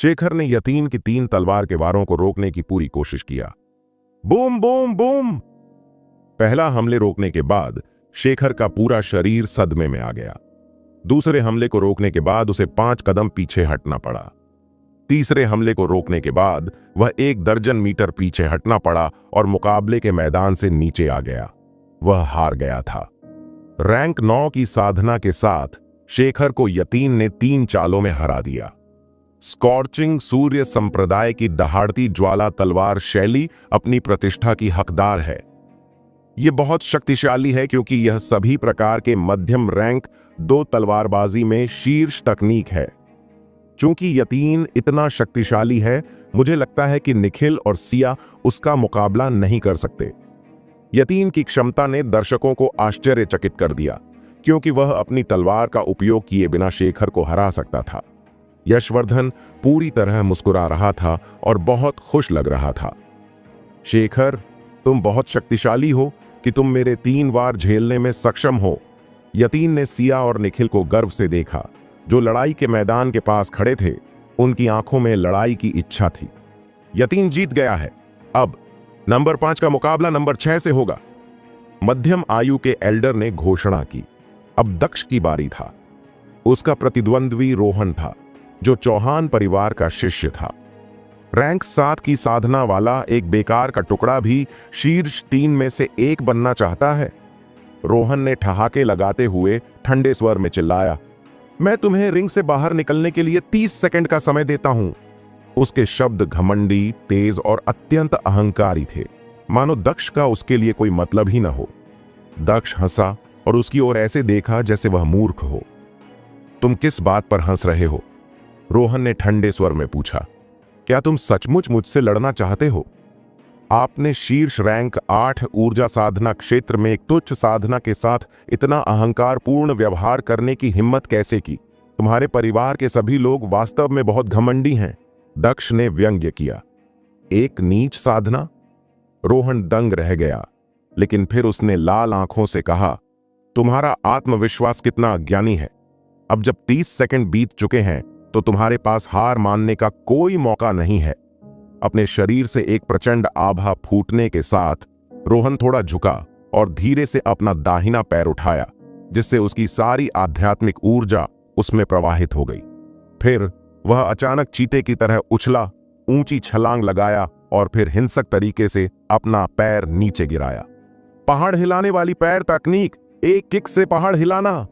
शेखर ने यतीन की 3 तलवार के वारों को रोकने की पूरी कोशिश किया। Boom boom boom. पहला हमले रोकने के बाद शेखर का पूरा शरीर सदमे में आ गया। दूसरे हमले को रोकने के बाद उसे 5 कदम पीछे हटना पड़ा। तीसरे हमले को रोकने के बाद वह 1 दर्जन मीटर पीछे हटना पड़ा और मुकाबले के मैदान से नीचे आ गया। वह हार गया था। रैंक 9 की साधना के साथ शेखर को यतीन ने 3 चालों में हरा दिया। स्कॉर्चिंग सूर्य संप्रदाय की दहाड़ती ज्वाला तलवार शैली अपनी प्रतिष्ठा की हकदार है। यह बहुत शक्तिशाली है क्योंकि यह सभी प्रकार के मध्यम रैंक 2 तलवारबाजी में शीर्ष तकनीक है। चूंकि यतीन इतना शक्तिशाली है, मुझे लगता है कि निखिल और सिया उसका मुकाबला नहीं कर सकते। यतीन की क्षमता ने दर्शकों को आश्चर्यचकित कर दिया क्योंकि वह अपनी तलवार का उपयोग किए बिना शेखर को हरा सकता था। यशवर्धन पूरी तरह मुस्कुरा रहा था और बहुत खुश लग रहा था। शेखर, तुम बहुत शक्तिशाली हो कि तुम मेरे 3 वार झेलने में सक्षम हो। यतीन ने सिया और निखिल को गर्व से देखा, जो लड़ाई के मैदान के पास खड़े थे। उनकी आंखों में लड़ाई की इच्छा थी। यतीन जीत गया है। अब नंबर 5 का मुकाबला नंबर 6 से होगा। मध्यम आयु के एल्डर ने घोषणा की। अब दक्ष की बारी था। उसका प्रतिद्वंद्वी रोहन था, जो चौहान परिवार का शिष्य था। रैंक 7 की साधना वाला एक बेकार का टुकड़ा भी शीर्ष 3 में से एक बनना चाहता है। रोहन ने ठहाके लगाते हुए ठंडे स्वर में चिल्लाया, मैं तुम्हें रिंग से बाहर निकलने के लिए 30 सेकंड का समय देता हूं। उसके शब्द घमंडी, तेज और अत्यंत अहंकारी थे, मानो दक्ष का उसके लिए कोई मतलब ही न हो। दक्ष हंसा और उसकी ओर ऐसे देखा जैसे वह मूर्ख हो। तुम किस बात पर हंस रहे हो? रोहन ने ठंडे स्वर में पूछा। क्या तुम सचमुच मुझसे लड़ना चाहते हो? आपने शीर्ष रैंक 8 ऊर्जा साधना क्षेत्र में एक तुच्छ साधना के साथ इतना अहंकारपूर्ण व्यवहार करने की हिम्मत कैसे की? तुम्हारे परिवार के सभी लोग वास्तव में बहुत घमंडी हैं, दक्ष ने व्यंग्य किया। एक नीच साधना? रोहन दंग रह गया, लेकिन फिर उसने लाल आंखों से कहा, तुम्हारा आत्मविश्वास कितना अज्ञानी है। अब जब 30 सेकंड बीत चुके हैं तो तुम्हारे पास हार मानने का कोई मौका नहीं है। अपने शरीर से एक प्रचंड आभा फूटने के साथ रोहन थोड़ा झुका और धीरे से अपना दाहिना पैर उठाया, जिससे उसकी सारी आध्यात्मिक ऊर्जा उसमें प्रवाहित हो गई। फिर वह अचानक चीते की तरह उछला, ऊंची छलांग लगाया और फिर हिंसक तरीके से अपना पैर नीचे गिराया। पहाड़ हिलाने वाली पैर तकनीक, एक किक से पहाड़ हिलाना।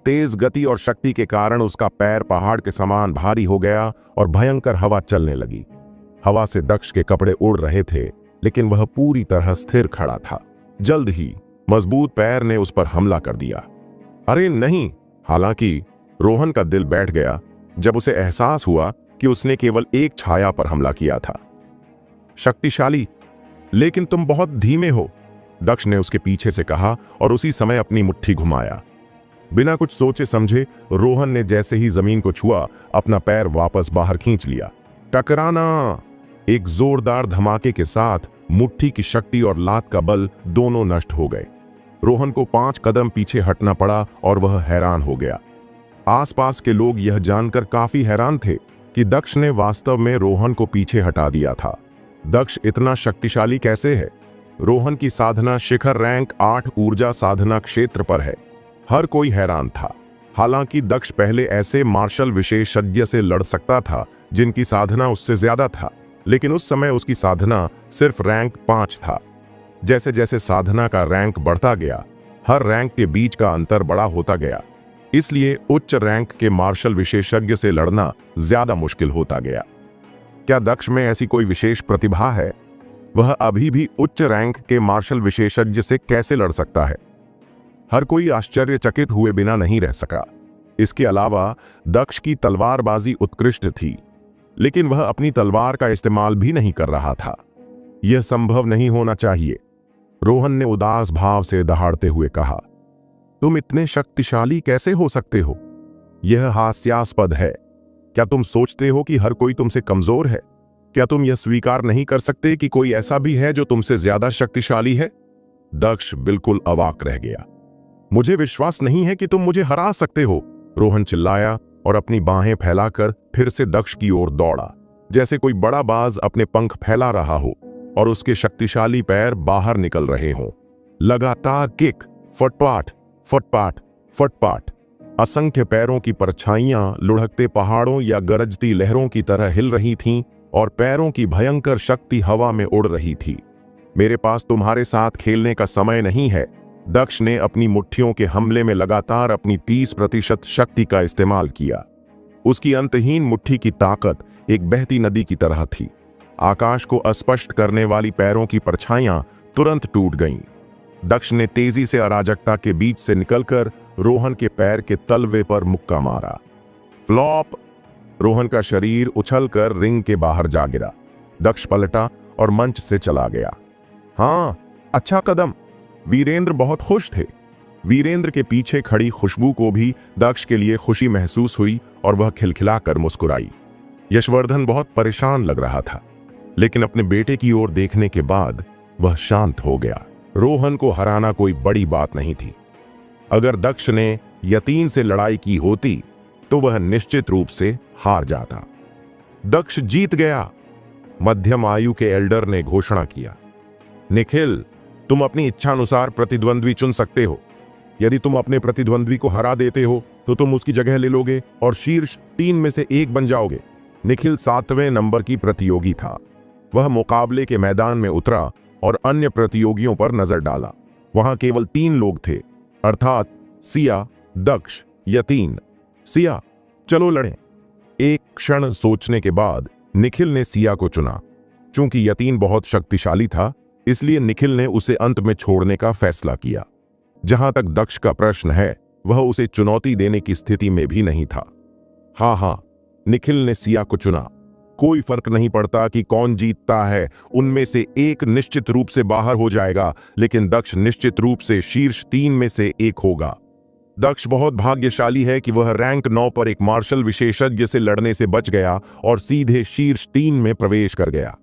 तेज गति और शक्ति के कारण उसका पैर पहाड़ के समान भारी हो गया और भयंकर हवा चलने लगी। हवा से दक्ष के कपड़े उड़ रहे थे, लेकिन वह पूरी तरह स्थिर खड़ा था। जल्द ही मजबूत पैर ने उस पर हमला कर दिया। अरे नहीं! हालांकि रोहन का दिल बैठ गया जब उसे एहसास हुआ कि उसने केवल एक छाया पर हमला किया था। शक्तिशाली, लेकिन तुम बहुत धीमे हो, दक्ष ने उसके पीछे से कहा और उसी समय अपनी मुट्ठी घुमाया। बिना कुछ सोचे समझे रोहन ने जैसे ही जमीन को छुआ, अपना पैर वापस बाहर खींच लिया। टकराना! एक जोरदार धमाके के साथ मुट्ठी की शक्ति और लात का बल दोनों नष्ट हो गए। रोहन को 5 कदम पीछे हटना पड़ा और वह हैरान हो गया। आसपास के लोग यह जानकर काफी हैरान थे कि दक्ष ने वास्तव में रोहन को पीछे हटा दिया था। दक्ष इतना शक्तिशाली कैसे है? रोहन की साधना शिखर रैंक 8 ऊर्जा साधना क्षेत्र पर है। हर कोई हैरान था। हालांकि दक्ष पहले ऐसे मार्शल विशेषज्ञ से लड़ सकता था जिनकी साधना उससे ज्यादा था, लेकिन उस समय उसकी साधना सिर्फ रैंक 5 था। जैसे जैसे साधना का रैंक बढ़ता गया, हर रैंक के बीच का अंतर बड़ा होता गया। इसलिए उच्च रैंक के मार्शल विशेषज्ञ से लड़ना ज्यादा मुश्किल होता गया। क्या दक्ष में ऐसी कोई विशेष प्रतिभा है? वह अभी भी उच्च रैंक के मार्शल विशेषज्ञ से कैसे लड़ सकता है? हर कोई आश्चर्यचकित हुए बिना नहीं रह सका। इसके अलावा दक्ष की तलवारबाजी उत्कृष्ट थी, लेकिन वह अपनी तलवार का इस्तेमाल भी नहीं कर रहा था। यह संभव नहीं होना चाहिए, रोहन ने उदास भाव से दहाड़ते हुए कहा। तुम इतने शक्तिशाली कैसे हो सकते हो? यह हास्यास्पद है। क्या तुम सोचते हो कि हर कोई तुमसे कमजोर है? क्या तुम यह स्वीकार नहीं कर सकते कि कोई ऐसा भी है जो तुमसे ज्यादा शक्तिशाली है? दक्ष बिल्कुल अवाक रह गया। मुझे विश्वास नहीं है कि तुम मुझे हरा सकते हो, रोहन चिल्लाया और अपनी बाहें फैलाकर फिर से दक्ष की ओर दौड़ा, जैसे कोई बड़ा बाज अपने पंख फैला रहा हो और उसके शक्तिशाली पैर बाहर निकल रहे हों। लगातार किक, फटपाट, फटपाट, फटपाट। असंख्य पैरों की परछाइयां लुढ़कते पहाड़ों या गरजती लहरों की तरह हिल रही थीं और पैरों की भयंकर शक्ति हवा में उड़ रही थी। मेरे पास तुम्हारे साथ खेलने का समय नहीं है। दक्ष ने अपनी मुट्ठियों के हमले में लगातार अपनी 30% शक्ति का इस्तेमाल किया। उसकी अंतहीन मुट्ठी की ताकत एक बहती नदी की तरह थी। आकाश को अस्पष्ट करने वाली पैरों की परछाइयां तुरंत टूट गईं। दक्ष ने तेजी से अराजकता के बीच से निकलकर रोहन के पैर के तलवे पर मुक्का मारा। फ्लॉप! रोहन का शरीर उछलकर रिंग के बाहर जा गिरा। दक्ष पलटा और मंच से चला गया। हाँ, अच्छा कदम। वीरेंद्र बहुत खुश थे। वीरेंद्र के पीछे खड़ी खुशबू को भी दक्ष के लिए खुशी महसूस हुई और वह खिलखिलाकर मुस्कुराई। यशवर्धन बहुत परेशान लग रहा था, लेकिन अपने बेटे की ओर देखने के बाद वह शांत हो गया। रोहन को हराना कोई बड़ी बात नहीं थी। अगर दक्ष ने यतीन से लड़ाई की होती तो वह निश्चित रूप से हार जाता। दक्ष जीत गया, मध्यम आयु के एल्डर ने घोषणा किया। निखिल, तुम अपनी इच्छानुसार प्रतिद्वंद्वी चुन सकते हो। यदि तुम अपने प्रतिद्वंद्वी को हरा देते हो तो तुम उसकी जगह ले लोगे और शीर्ष 3 में से एक बन जाओगे। निखिल 7वें नंबर की प्रतियोगी था। वह मुकाबले के मैदान में उतरा और अन्य प्रतियोगियों पर नजर डाला। वहां केवल 3 लोग थे, अर्थात सिया, दक्ष, यतीन। सिया, चलो लड़ें। एक क्षण सोचने के बाद निखिल ने सिया को चुना। चूंकि यतीन बहुत शक्तिशाली था, इसलिए निखिल ने उसे अंत में छोड़ने का फैसला किया। जहां तक दक्ष का प्रश्न है, वह उसे चुनौती देने की स्थिति में भी नहीं था। हाँ, निखिल ने सिया को चुना। कोई फर्क नहीं पड़ता कि कौन जीतता है, उनमें से एक निश्चित रूप से बाहर हो जाएगा, लेकिन दक्ष निश्चित रूप से शीर्ष 3 में से एक होगा। दक्ष बहुत भाग्यशाली है कि वह रैंक 9 पर एक मार्शल विशेषज्ञ से लड़ने से बच गया और सीधे शीर्ष 3 में प्रवेश कर गया।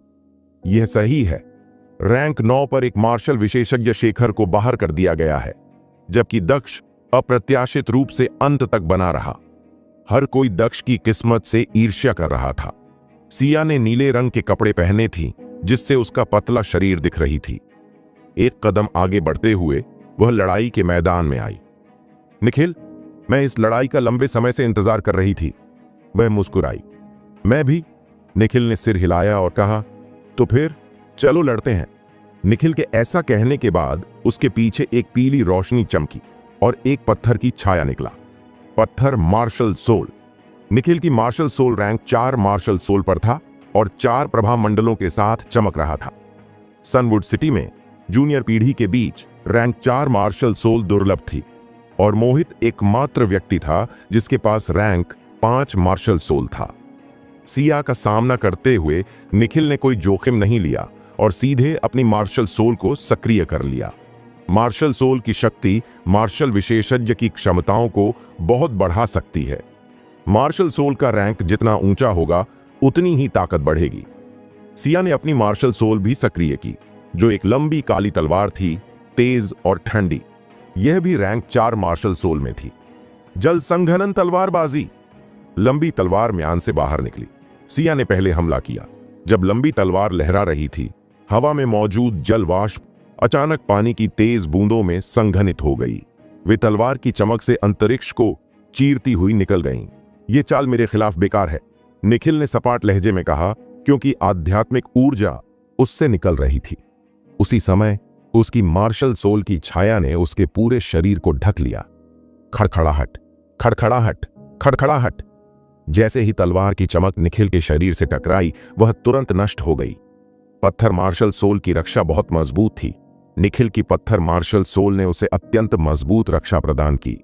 यह सही है। रैंक 9 पर एक मार्शल विशेषज्ञ शेखर को बाहर कर दिया गया है, जबकि दक्ष अप्रत्याशित रूप से अंत तक बना रहा। हर कोई दक्ष की किस्मत से ईर्ष्या कर रहा था। सिया ने नीले रंग के कपड़े पहने थी, जिससे उसका पतला शरीर दिख रही थी। एक कदम आगे बढ़ते हुए वह लड़ाई के मैदान में आई। निखिल, मैं इस लड़ाई का लंबे समय से इंतजार कर रही थी। वह मुस्कुराई। मैं भी। निखिल ने सिर हिलाया और कहा, तो फिर चलो लड़ते हैं। निखिल के ऐसा कहने के बाद उसके पीछे एक पीली रोशनी चमकी और एक पत्थर की छाया निकला। पत्थर मार्शल सोल। निखिल की marshal soul rank 4 marshal soul पर था और 4 प्रभा मंडलों के साथ चमक रहा था। सनवुड सिटी में जूनियर पीढ़ी के बीच रैंक 4 मार्शल सोल दुर्लभ थी और मोहित एकमात्र व्यक्ति था जिसके पास रैंक 5 मार्शल सोल था। सिया का सामना करते हुए निखिल ने कोई जोखिम नहीं लिया और सीधे अपनी मार्शल सोल को सक्रिय कर लिया। मार्शल सोल की शक्ति मार्शल विशेषज्ञ की क्षमताओं को बहुत बढ़ा सकती है। मार्शल सोल का रैंक जितना ऊंचा होगा, उतनी ही ताकत बढ़ेगी। सिया ने अपनी मार्शल सोल भी सक्रिय की, जो एक लंबी काली तलवार थी, तेज और ठंडी। यह भी रैंक 4 मार्शल सोल में थी। जल संघनन तलवारबाजी। लंबी तलवार म्यान से बाहर निकली। सिया ने पहले हमला किया। जब लंबी तलवार लहरा रही थी, हवा में मौजूद जल वाष्प अचानक पानी की तेज बूंदों में संघनित हो गई। वे तलवार की चमक से अंतरिक्ष को चीरती हुई निकल गईं। ये चाल मेरे खिलाफ बेकार है, निखिल ने सपाट लहजे में कहा, क्योंकि आध्यात्मिक ऊर्जा उससे निकल रही थी। उसी समय उसकी मार्शल सोल की छाया ने उसके पूरे शरीर को ढक लिया। खड़खड़ाहट, खड़खड़ाहट, खड़खड़ाहट। जैसे ही तलवार की चमक निखिल के शरीर से टकराई, वह तुरंत नष्ट हो गई। पत्थर मार्शल सोल की रक्षा बहुत मजबूत थी। निखिल की पत्थर मार्शल सोल ने उसे अत्यंत मजबूत रक्षा प्रदान की।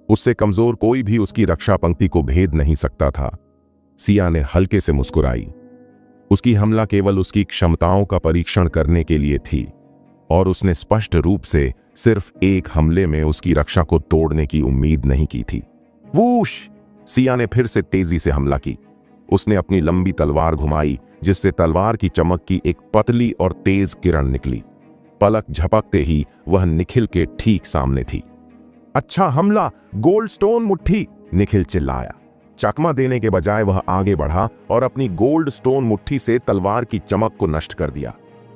उससे कमजोर कोई भी उसकी रक्षा पंक्ति को भेद नहीं सकता था। सिया ने हल्के से मुस्कुराई। उसकी हमला केवल उसकी क्षमताओं का परीक्षण करने के लिए थी और उसने स्पष्ट रूप से सिर्फ एक हमले में उसकी रक्षा को तोड़ने की उम्मीद नहीं की थी। वूश! सिया ने फिर से तेजी से हमला की। उसने अपनी लंबी तलवार घुमाई, जिससे तलवार की चमक की एक पतली और तेज किरण निकली। पलक झपकते ही वह निखिल के ठीक सामने थी। अच्छा हमला, गोल्ड स्टोन मुट्ठी! निखिल चिल्लाया। चकमा देने के बजाय वह आगे बढ़ा और अपनी गोल्ड स्टोन मुट्ठी से तलवार की चमक को नष्ट कर दिया।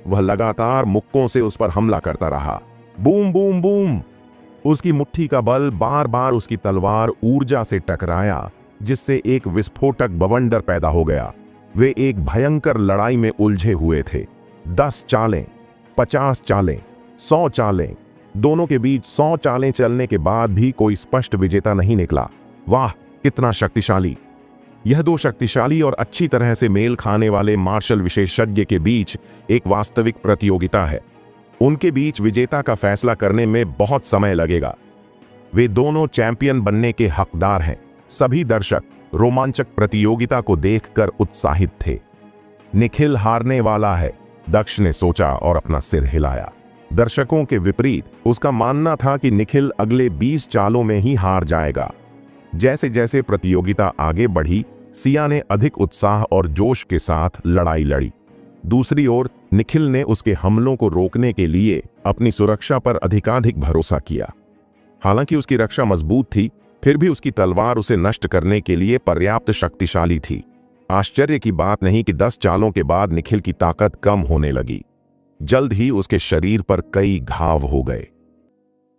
वह लगातार मुक्कों से उस पर हमला करता रहा। Boom boom boom. उसकी मुट्ठी का बल बार बार उसकी तलवार ऊर्जा से टकराया, जिससे एक विस्फोटक बवंडर पैदा हो गया। वे एक भयंकर लड़ाई में उलझे हुए थे। 10 चालें, 50 चालें, 100 चालें, दोनों के बीच 100 चालें चलने के बाद भी कोई स्पष्ट विजेता नहीं निकला। वाह, कितना शक्तिशाली! यह दो शक्तिशाली और अच्छी तरह से मेल खाने वाले मार्शल विशेषज्ञ के बीच एक वास्तविक प्रतियोगिता है। उनके बीच विजेता का फैसला करने में बहुत समय लगेगा। वे दोनों चैंपियन बनने के हकदार हैं। सभी दर्शक रोमांचक प्रतियोगिता को देखकर उत्साहित थे। निखिल हारने वाला है, दक्ष ने सोचा और अपना सिर हिलाया। दर्शकों के विपरीत उसका मानना था कि निखिल अगले 20 चालों में ही हार जाएगा। जैसे जैसे प्रतियोगिता आगे बढ़ी, सिया ने अधिक उत्साह और जोश के साथ लड़ाई लड़ी। दूसरी ओर निखिल ने उसके हमलों को रोकने के लिए अपनी सुरक्षा पर अधिकाधिक भरोसा किया। हालांकि उसकी रक्षा मजबूत थी, फिर भी उसकी तलवार उसे नष्ट करने के लिए पर्याप्त शक्तिशाली थी। आश्चर्य की बात नहीं कि 10 चालों के बाद निखिल की ताकत कम होने लगी। जल्द ही उसके शरीर पर कई घाव हो गए।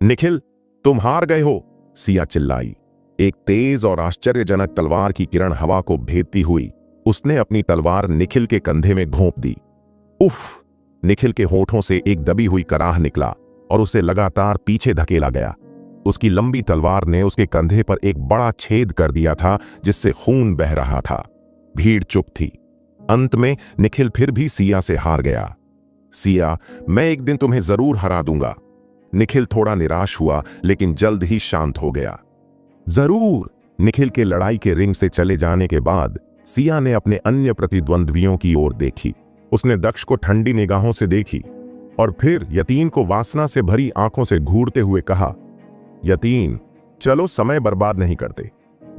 निखिल, तुम हार गए हो, सिया चिल्लाई। एक तेज और आश्चर्यजनक तलवार की किरण हवा को भेदती हुई उसने अपनी तलवार निखिल के कंधे में घोंप दी। उफ! निखिल के होठों से एक दबी हुई कराह निकला और उसे लगातार पीछे धकेला गया। उसकी लंबी तलवार ने उसके कंधे पर एक बड़ा छेद कर दिया था, जिससे खून बह रहा था। भीड़ चुप थी। अंत में निखिल फिर भी सिया से हार गया। सिया, मैं एक दिन तुम्हें जरूर हरा दूंगा। निखिल थोड़ा निराश हुआ, लेकिन जल्द ही शांत हो गया। जरूर। निखिल के लड़ाई के रिंग से चले जाने के बाद सिया ने अपने अन्य प्रतिद्वंद्वियों की ओर देखी। उसने दक्ष को ठंडी निगाहों से देखी और फिर यतीन को वासना से भरी आंखों से घूरते हुए कहा, यतीन, चलो समय बर्बाद नहीं करते,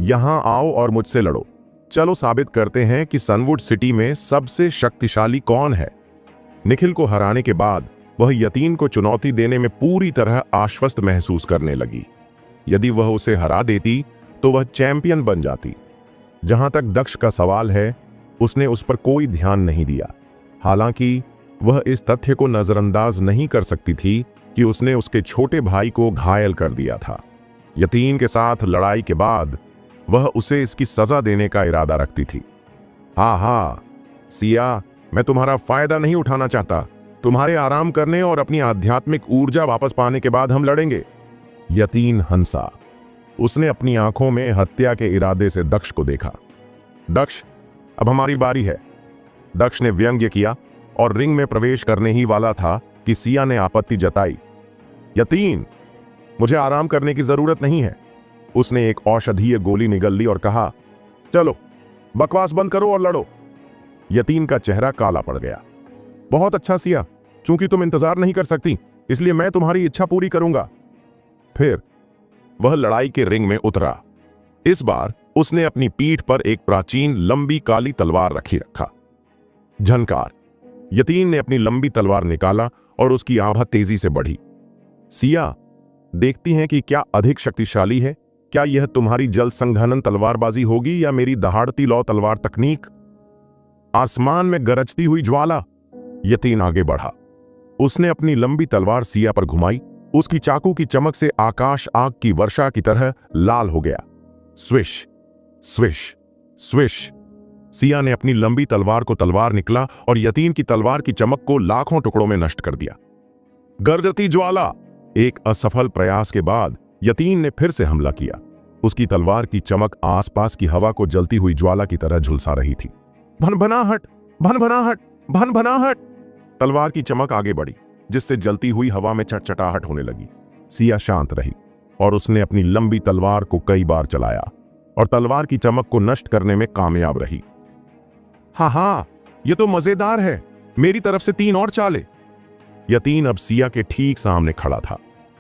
यहां आओ और मुझसे लड़ो। चलो साबित करते हैं कि सनवुड सिटी में सबसे शक्तिशाली कौन है। निखिल को हराने के बाद वह यतीन को चुनौती देने में पूरी तरह आश्वस्त महसूस करने लगी। यदि वह उसे हरा देती तो वह चैंपियन बन जाती। जहां तक दक्ष का सवाल है, उसने उस पर कोई ध्यान नहीं दिया। हालांकि वह इस तथ्य को नजरअंदाज नहीं कर सकती थी कि उसने उसके छोटे भाई को घायल कर दिया था। यतीन के साथ लड़ाई के बाद वह उसे इसकी सजा देने का इरादा रखती थी। हाँ, सिया, मैं तुम्हारा फायदा नहीं उठाना चाहता। तुम्हारे आराम करने और अपनी आध्यात्मिक ऊर्जा वापस पाने के बाद हम लड़ेंगे। यतीन हंसा। उसने अपनी आंखों में हत्या के इरादे से दक्ष को देखा। दक्ष, अब हमारी बारी है, दक्ष ने व्यंग्य किया और रिंग में प्रवेश करने ही वाला था कि सिया ने आपत्ति जताई। यतीन, मुझे आराम करने की जरूरत नहीं है। उसने एक औषधीय गोली निगल ली और कहा, चलो बकवास बंद करो और लड़ो। यतीन का चेहरा काला पड़ गया। बहुत अच्छा सिया, चूंकि तुम इंतजार नहीं कर सकती, इसलिए मैं तुम्हारी इच्छा पूरी करूंगा। फिर वह लड़ाई के रिंग में उतरा। इस बार उसने अपनी पीठ पर एक प्राचीन लंबी काली तलवार रखा। झनकार। यतीन ने अपनी लंबी तलवार निकाला और उसकी आभा तेजी से बढ़ी। सिया, देखती हैं कि क्या अधिक शक्तिशाली है। क्या यह तुम्हारी जल संघनन तलवारबाजी होगी या मेरी दहाड़ती लौ तलवार तकनीक? आसमान में गरजती हुई ज्वाला। यतीन आगे बढ़ा। उसने अपनी लंबी तलवार सिया पर घुमाई। उसकी चाकू की चमक से आकाश आग की वर्षा की तरह लाल हो गया। Swish, swish, swish. सिया ने अपनी लंबी तलवार को तलवार निकला और यतीन की तलवार की चमक को लाखों टुकड़ों में नष्ट कर दिया। गरजती ज्वाला। एक असफल प्रयास के बाद यतीन ने फिर से हमला किया। उसकी तलवार की चमक आसपास की हवा को जलती हुई ज्वाला की तरह झुलसा रही थी। भनभनाहट, भनभनाहट, भनभनाहट। तलवार की चमक आगे बढ़ी, जिससे जलती हुई हवा में चटचटाहट होने लगी। सिया शांत रही और उसने अपनी लंबी तलवार को कई बार चलाया और तलवार की चमक को नष्ट करने में कामयाब रही। हाँ, ये तो मजेदार है। मेरी तरफ से 3 और चाले। यतीन अब सिया के ठीक सामने खड़ा था।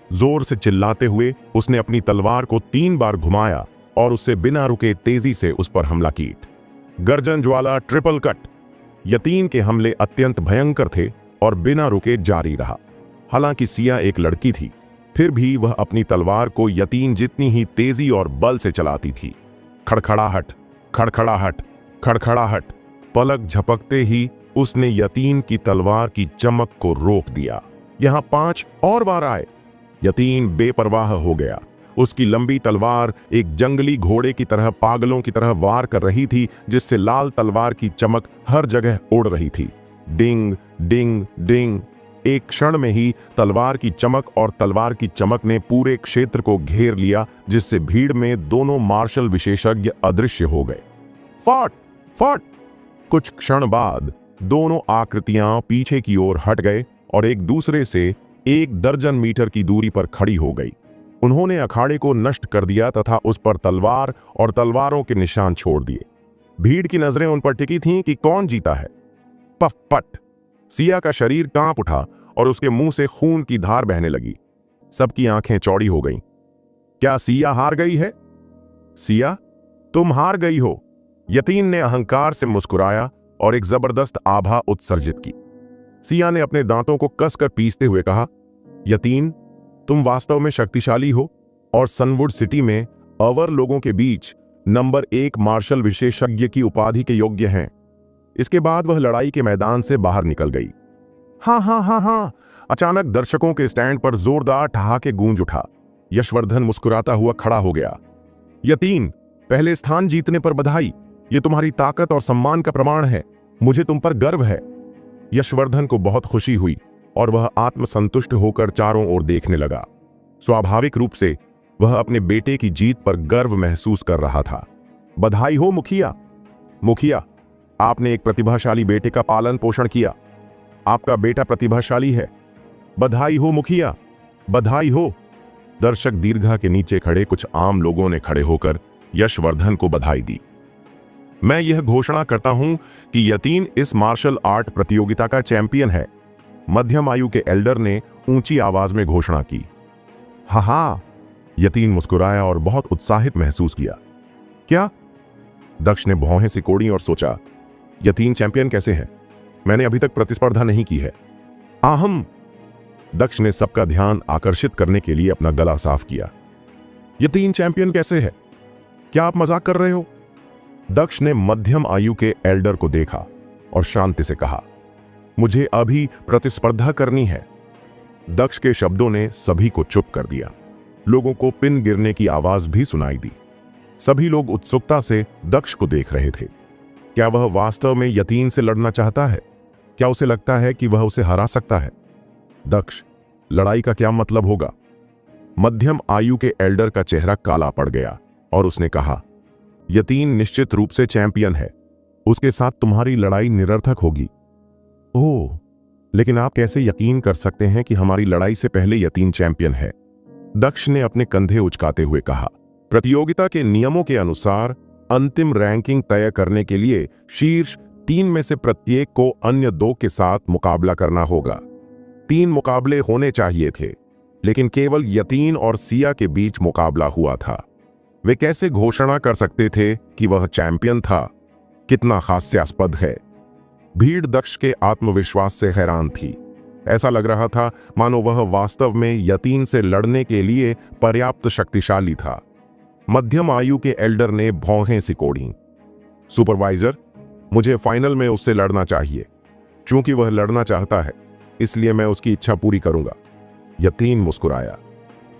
जोर से चिल्लाते हुए उसने अपनी तलवार को 3 बार घुमाया और उससे बिना रुके तेजी से उस पर हमला की। गर्जन ज्वाला ट्रिपल कट। यतीन के हमले अत्यंत भयंकर थे और बिना रुके जारी रहा। हालांकि सिया एक लड़की थी, फिर भी वह अपनी तलवार को यतीन जितनी ही तेजी और बल से चलाती थी। खड़खड़ाहट, खड़खड़ाहट, खड़खड़ाहट। पलक झपकते ही उसने यतीन की तलवार की चमक को रोक दिया। यहां 5 और बार आए। यतीन बेपरवाह हो गया। उसकी लंबी तलवार एक जंगली घोड़े की तरह पागलों की तरह वार कर रही थी, जिससे लाल तलवार की चमक हर जगह उड़ रही थी। डिंग डिंग डिंग। एक क्षण में ही तलवार की चमक और तलवार की चमक ने पूरे क्षेत्र को घेर लिया, जिससे भीड़ में दोनों मार्शल विशेषज्ञ अदृश्य हो गए। फट फट। कुछ क्षण बाद दोनों आकृतियां पीछे की ओर हट गए और एक दूसरे से 1 दर्जन मीटर की दूरी पर खड़ी हो गई। उन्होंने अखाड़े को नष्ट कर दिया तथा उस पर तलवार और तलवारों के निशान छोड़ दिए। भीड़ की नजरें उन पर टिकी थीं कि कौन जीता है। पफ पट। सिया का शरीर कांप उठा और उसके मुंह से खून की धार बहने लगी। सबकी आंखें चौड़ी हो गईं। क्या सिया हार गई है? सिया, तुम हार गई हो। यतीन ने अहंकार से मुस्कुराया और एक जबरदस्त आभा उत्सर्जित की। सिया ने अपने दांतों को कसकर पीसते हुए कहा, यतीन, तुम वास्तव में शक्तिशाली हो और सनवुड सिटी में अवर लोगों के बीच नंबर 1 मार्शल विशेषज्ञ की उपाधि के योग्य हैं। इसके बाद वह लड़ाई के मैदान से बाहर निकल गई। हाँ हाँ हाँ हाँ। अचानक दर्शकों के स्टैंड पर जोरदार ठहाके गूंज उठा। यशवर्धन मुस्कुराता हुआ खड़ा हो गया। यतीन, पहले स्थान जीतने पर बधाई। ये तुम्हारी ताकत और सम्मान का प्रमाण है। मुझे तुम पर गर्व है। यशवर्धन को बहुत खुशी हुई और वह आत्मसंतुष्ट होकर चारों ओर देखने लगा। स्वाभाविक रूप से वह अपने बेटे की जीत पर गर्व महसूस कर रहा था। बधाई हो मुखिया। मुखिया, आपने एक प्रतिभाशाली बेटे का पालन पोषण किया। आपका बेटा प्रतिभाशाली है। बधाई हो मुखिया, बधाई हो। दर्शक दीर्घा के नीचे खड़े कुछ आम लोगों ने खड़े होकर यशवर्धन को बधाई दी। मैं यह घोषणा करता हूं कि यतीन इस मार्शल आर्ट प्रतियोगिता का चैंपियन है। मध्यम आयु के एल्डर ने ऊंची आवाज में घोषणा की। हा हा। यतीन मुस्कुराया और बहुत उत्साहित महसूस किया। क्या? दक्ष ने भौहें सिकोड़ी और सोचा, यतीन चैंपियन कैसे है? मैंने अभी तक प्रतिस्पर्धा नहीं की है। आहम। दक्ष ने सबका ध्यान आकर्षित करने के लिए अपना गला साफ किया। यतीन चैंपियन कैसे है? क्या आप मजाक कर रहे हो? दक्ष ने मध्यम आयु के एल्डर को देखा और शांति से कहा, मुझे अभी प्रतिस्पर्धा करनी है। दक्ष के शब्दों ने सभी को चुप कर दिया। लोगों को पिन गिरने की आवाज भी सुनाई दी। सभी लोग उत्सुकता से दक्ष को देख रहे थे। क्या वह वास्तव में यतीन से लड़ना चाहता है? क्या उसे लगता है कि वह उसे हरा सकता है? दक्ष, लड़ाई का क्या मतलब होगा? मध्यम आयु के एल्डर का चेहरा काला पड़ गया और उसने कहा, यतीन निश्चित रूप से चैंपियन है। उसके साथ तुम्हारी लड़ाई निरर्थक होगी। ओह, लेकिन आप कैसे यकीन कर सकते हैं कि हमारी लड़ाई से पहले यतीन चैंपियन है? दक्ष ने अपने कंधे उचकाते हुए कहा, प्रतियोगिता के नियमों के अनुसार अंतिम रैंकिंग तय करने के लिए शीर्ष 3 में से प्रत्येक को अन्य 2 के साथ मुकाबला करना होगा। 3 मुकाबले होने चाहिए थे, लेकिन केवल यतीन और सिया के बीच मुकाबला हुआ था। वे कैसे घोषणा कर सकते थे कि वह चैंपियन था? कितना हास्यास्पद है। भीड़ दक्ष के आत्मविश्वास से हैरान थी। ऐसा लग रहा था मानो वह वास्तव में यतीन से लड़ने के लिए पर्याप्त शक्तिशाली था। मध्यम आयु के एल्डर ने भौहें सिकोड़ी। सुपरवाइजर, मुझे फाइनल में उससे लड़ना चाहिए। चूंकि वह लड़ना चाहता है, इसलिए मैं उसकी इच्छा पूरी करूंगा। यतीन मुस्कुराया।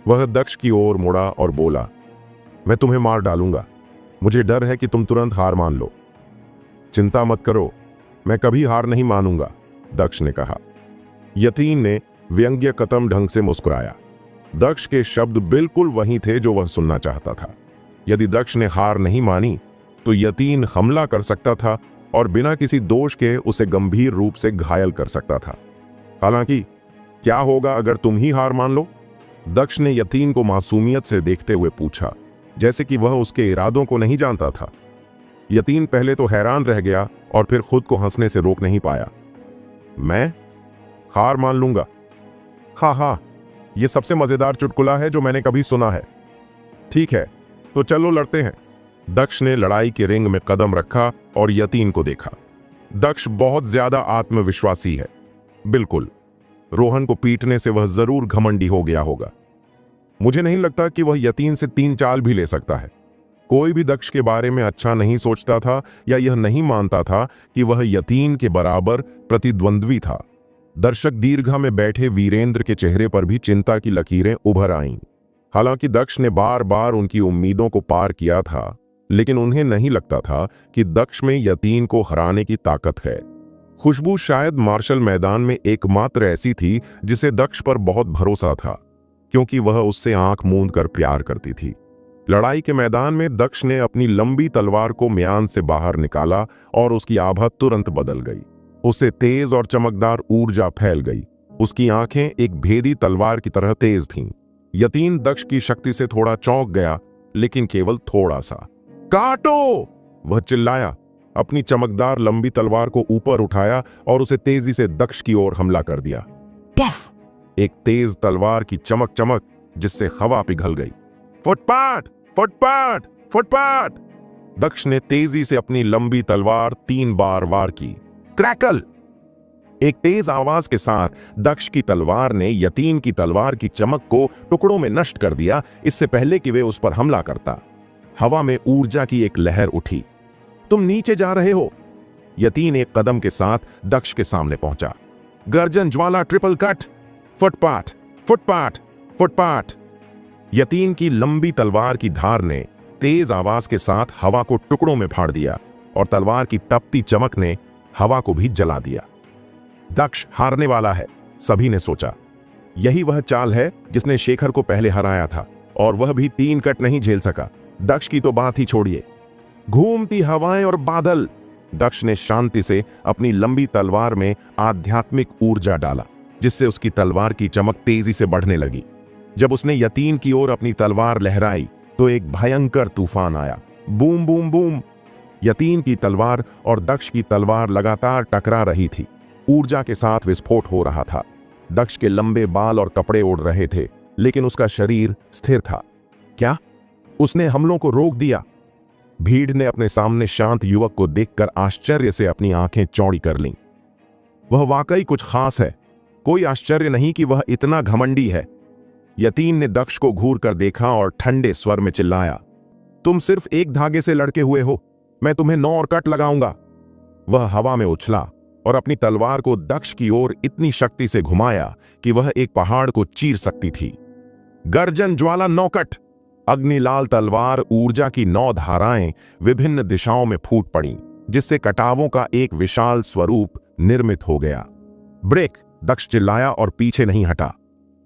वह दक्ष की ओर मुड़ा और बोला, मैं तुम्हें मार डालूंगा। मुझे डर है कि तुम तुरंत हार मान लो। चिंता मत करो, मैं कभी हार नहीं मानूंगा, दक्ष ने कहा। यतीन ने व्यंग्यकतम ढंग से मुस्कुराया। दक्ष के शब्द बिल्कुल वही थे जो वह सुनना चाहता था। यदि दक्ष ने हार नहीं मानी तो यतीन हमला कर सकता था और बिना किसी दोष के उसे गंभीर रूप से घायल कर सकता था। हालांकि क्या होगा अगर तुम ही हार मान लो? दक्ष ने यतीन को मासूमियत से देखते हुए पूछा, जैसे कि वह उसके इरादों को नहीं जानता था। यतीन पहले तो हैरान रह गया और फिर खुद को हंसने से रोक नहीं पाया। मैं हार मान लूंगा? हाँ हाँ, यह सबसे मजेदार चुटकुला है जो मैंने कभी सुना है। ठीक है, तो चलो लड़ते हैं। दक्ष ने लड़ाई के रिंग में कदम रखा और यतीन को देखा। दक्ष बहुत ज्यादा आत्मविश्वासी है। बिल्कुल, रोहन को पीटने से वह जरूर घमंडी हो गया होगा। मुझे नहीं लगता कि वह यतीन से 3 चाल भी ले सकता है। कोई भी दक्ष के बारे में अच्छा नहीं सोचता था या यह नहीं मानता था कि वह यतीन के बराबर प्रतिद्वंद्वी था। दर्शक दीर्घा में बैठे वीरेंद्र के चेहरे पर भी चिंता की लकीरें उभर आईं। हालांकि दक्ष ने बार बार उनकी उम्मीदों को पार किया था, लेकिन उन्हें नहीं लगता था कि दक्ष में यतीन को हराने की ताकत है। खुशबू शायद मार्शल मैदान में एकमात्र ऐसी थी जिसे दक्ष पर बहुत भरोसा था, क्योंकि वह उससे आंख मूंद कर प्यार करती थी। लड़ाई के मैदान में दक्ष ने अपनी लंबी तलवार को म्यान से बाहर निकाला और उसकी आभा तुरंत बदल गई। उससे तेज और चमकदार ऊर्जा फैल गई। उसकी आंखें एक भेदी तलवार की तरह तेज थीं। यतीन दक्ष की शक्ति से थोड़ा चौंक गया, लेकिन केवल थोड़ा सा। काटो! वह चिल्लाया, अपनी चमकदार लंबी तलवार को ऊपर उठाया और उसे तेजी से दक्ष की ओर हमला कर दिया। पफ! एक तेज तलवार की चमक चमक जिससे हवा पिघल गई। फुटपाथ! फुटपाथ! फुटपाथ! दक्ष ने तेजी से अपनी लंबी तलवार 3 बार वार की। क्रैकल! एक तेज आवाज के साथ दक्ष की तलवार ने यतीन की तलवार की चमक को टुकड़ों में नष्ट कर दिया, इससे पहले कि वे उस पर हमला करता। हवा में ऊर्जा की एक लहर उठी। तुम नीचे जा रहे हो। यतीन एक कदम के साथ दक्ष के सामने पहुंचा। गर्जन ज्वाला triple cut! Footpath! Footpath! Footpath! Yatin की लंबी तलवार की धार ने तेज आवाज के साथ हवा को टुकड़ों में फाड़ दिया और तलवार की तपती चमक ने हवा को भी जला दिया। दक्ष हारने वाला है, सभी ने सोचा। यही वह चाल है जिसने शेखर को पहले हराया था, और वह भी 3 कट नहीं झेल सका। दक्ष की तो बात ही छोड़िए। घूमती हवाएं और बादल! दक्ष ने शांति से अपनी लंबी तलवार में आध्यात्मिक ऊर्जा डाला, जिससे उसकी तलवार की चमक तेजी से बढ़ने लगी। जब उसने यतीन की ओर अपनी तलवार लहराई तो एक भयंकर तूफान आया। Boom boom boom! यतीन की तलवार और दक्ष की तलवार लगातार टकरा रही थी। ऊर्जा के साथ विस्फोट हो रहा था। दक्ष के लंबे बाल और कपड़े उड़ रहे थे, लेकिन उसका शरीर स्थिर था। क्या उसने हमलों को रोक दिया? भीड़ ने अपने सामने शांत युवक को देखकर आश्चर्य से अपनी आंखें चौड़ी कर लीं। वह वाकई कुछ खास है। कोई आश्चर्य नहीं कि वह इतना घमंडी है। यतीन ने दक्ष को घूर कर देखा और ठंडे स्वर में चिल्लाया, तुम सिर्फ एक धागे से लड़के हुए हो, मैं तुम्हें 9 और कट लगाऊंगा। वह हवा में उछला और अपनी तलवार को दक्ष की ओर इतनी शक्ति से घुमाया कि वह एक पहाड़ को चीर सकती थी। गर्जन ज्वाला 9 कट! अग्निलाल तलवार ऊर्जा की 9 धाराएं विभिन्न दिशाओं में फूट पड़ी, जिससे कटावों का एक विशाल स्वरूप निर्मित हो गया। ब्रेक! दक्ष चिल्लाया और पीछे नहीं हटा।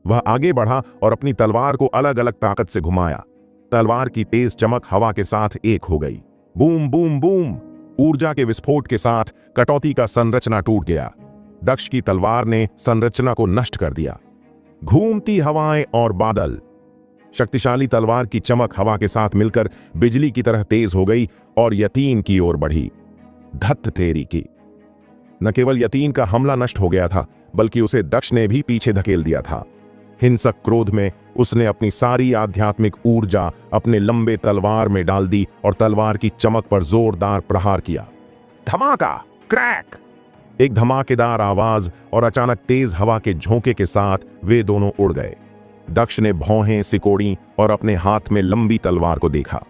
वह आगे बढ़ा और अपनी तलवार को अलग अलग ताकत से घुमाया। तलवार की तेज चमक हवा के साथ एक हो गई। Boom boom boom! ऊर्जा के विस्फोट के साथ कटौती का संरचना टूट गया। दक्ष की तलवार ने संरचना को नष्ट कर दिया। घूमती हवाएं और बादल! शक्तिशाली तलवार की चमक हवा के साथ मिलकर बिजली की तरह तेज हो गई और यतीन की ओर बढ़ी। धत्त तेरी की! न केवल यतीन का हमला नष्ट हो गया था, बल्कि उसे दक्ष ने भी पीछे धकेल दिया था। हिंसक क्रोध में उसने अपनी सारी आध्यात्मिक ऊर्जा अपने लंबे तलवार में डाल दी और तलवार की चमक पर जोरदार प्रहार किया। धमाका! क्रैक! एक धमाकेदार आवाज और अचानक तेज हवा के झोंके के साथ वे दोनों उड़ गए। दक्ष ने भौहें सिकोड़ी और अपने हाथ में लंबी तलवार को देखा।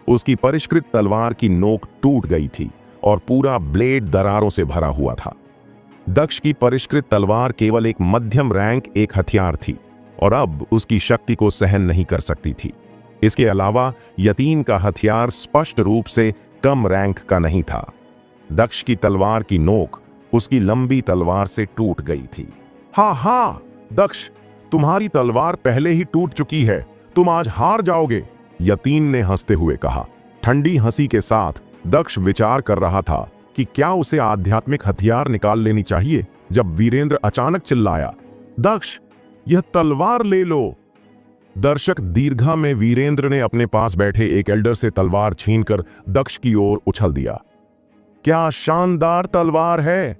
उसकी परिष्कृत तलवार की नोक टूट गई थी और पूरा ब्लेड दरारों से भरा हुआ था। दक्ष की परिष्कृत तलवार केवल एक मध्यम रैंक एक हथियार थी और अब उसकी शक्ति को सहन नहीं कर सकती थी। इसके अलावा यतीन का हथियार स्पष्ट रूप से कम रैंक का नहीं था। दक्ष की तलवार की नोक उसकी लंबी तलवार से टूट गई थी। हाँ, दक्ष, तुम्हारी तलवार पहले ही टूट चुकी है, तुम आज हार जाओगे, यतीन ने हंसते हुए कहा। ठंडी हंसी के साथ दक्ष विचार कर रहा था कि क्या उसे आध्यात्मिक हथियार निकाल लेनी चाहिए, जब वीरेंद्र अचानक चिल्लाया, दक्ष, यह तलवार ले लो। दर्शक दीर्घा में वीरेंद्र ने अपने पास बैठे एक एल्डर से तलवार छीनकर दक्ष की ओर उछल दिया। क्या शानदार तलवार है!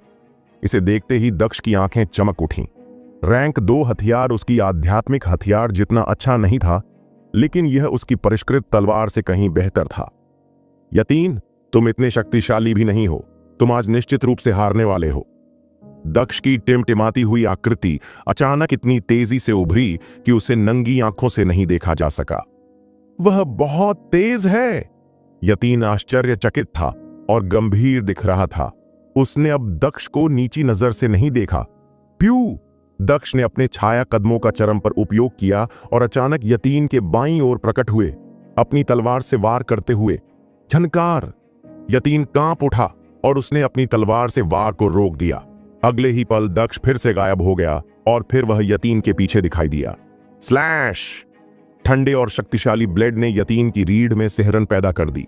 इसे देखते ही दक्ष की आंखें चमक उठीं। रैंक 2 हथियार उसकी आध्यात्मिक हथियार जितना अच्छा नहीं था, लेकिन यह उसकी परिष्कृत तलवार से कहीं बेहतर था। यतीन, तुम इतने शक्तिशाली भी नहीं हो, तुम आज निश्चित रूप से हारने वाले हो। दक्ष की टिमटिमाती हुई आकृति अचानक इतनी तेजी से उभरी कि उसे नंगी आंखों से नहीं देखा जा सका। वह बहुत तेज है, यतीन आश्चर्यचकित था और गंभीर दिख रहा था। उसने अब दक्ष को नीची नजर से नहीं देखा। प्यू! दक्ष ने अपने छाया कदमों का चरम पर उपयोग किया और अचानक यतीन के बाईं ओर प्रकट हुए, अपनी तलवार से वार करते हुए। झनकार! यतीन कांप उठा और उसने अपनी तलवार से वार को रोक दिया। अगले ही पल दक्ष फिर से गायब हो गया और फिर वह यतीन के पीछे दिखाई दिया। स्लैश! ठंडे और शक्तिशाली ब्लेड ने यतीन की रीढ़ में सिहरन पैदा कर दी।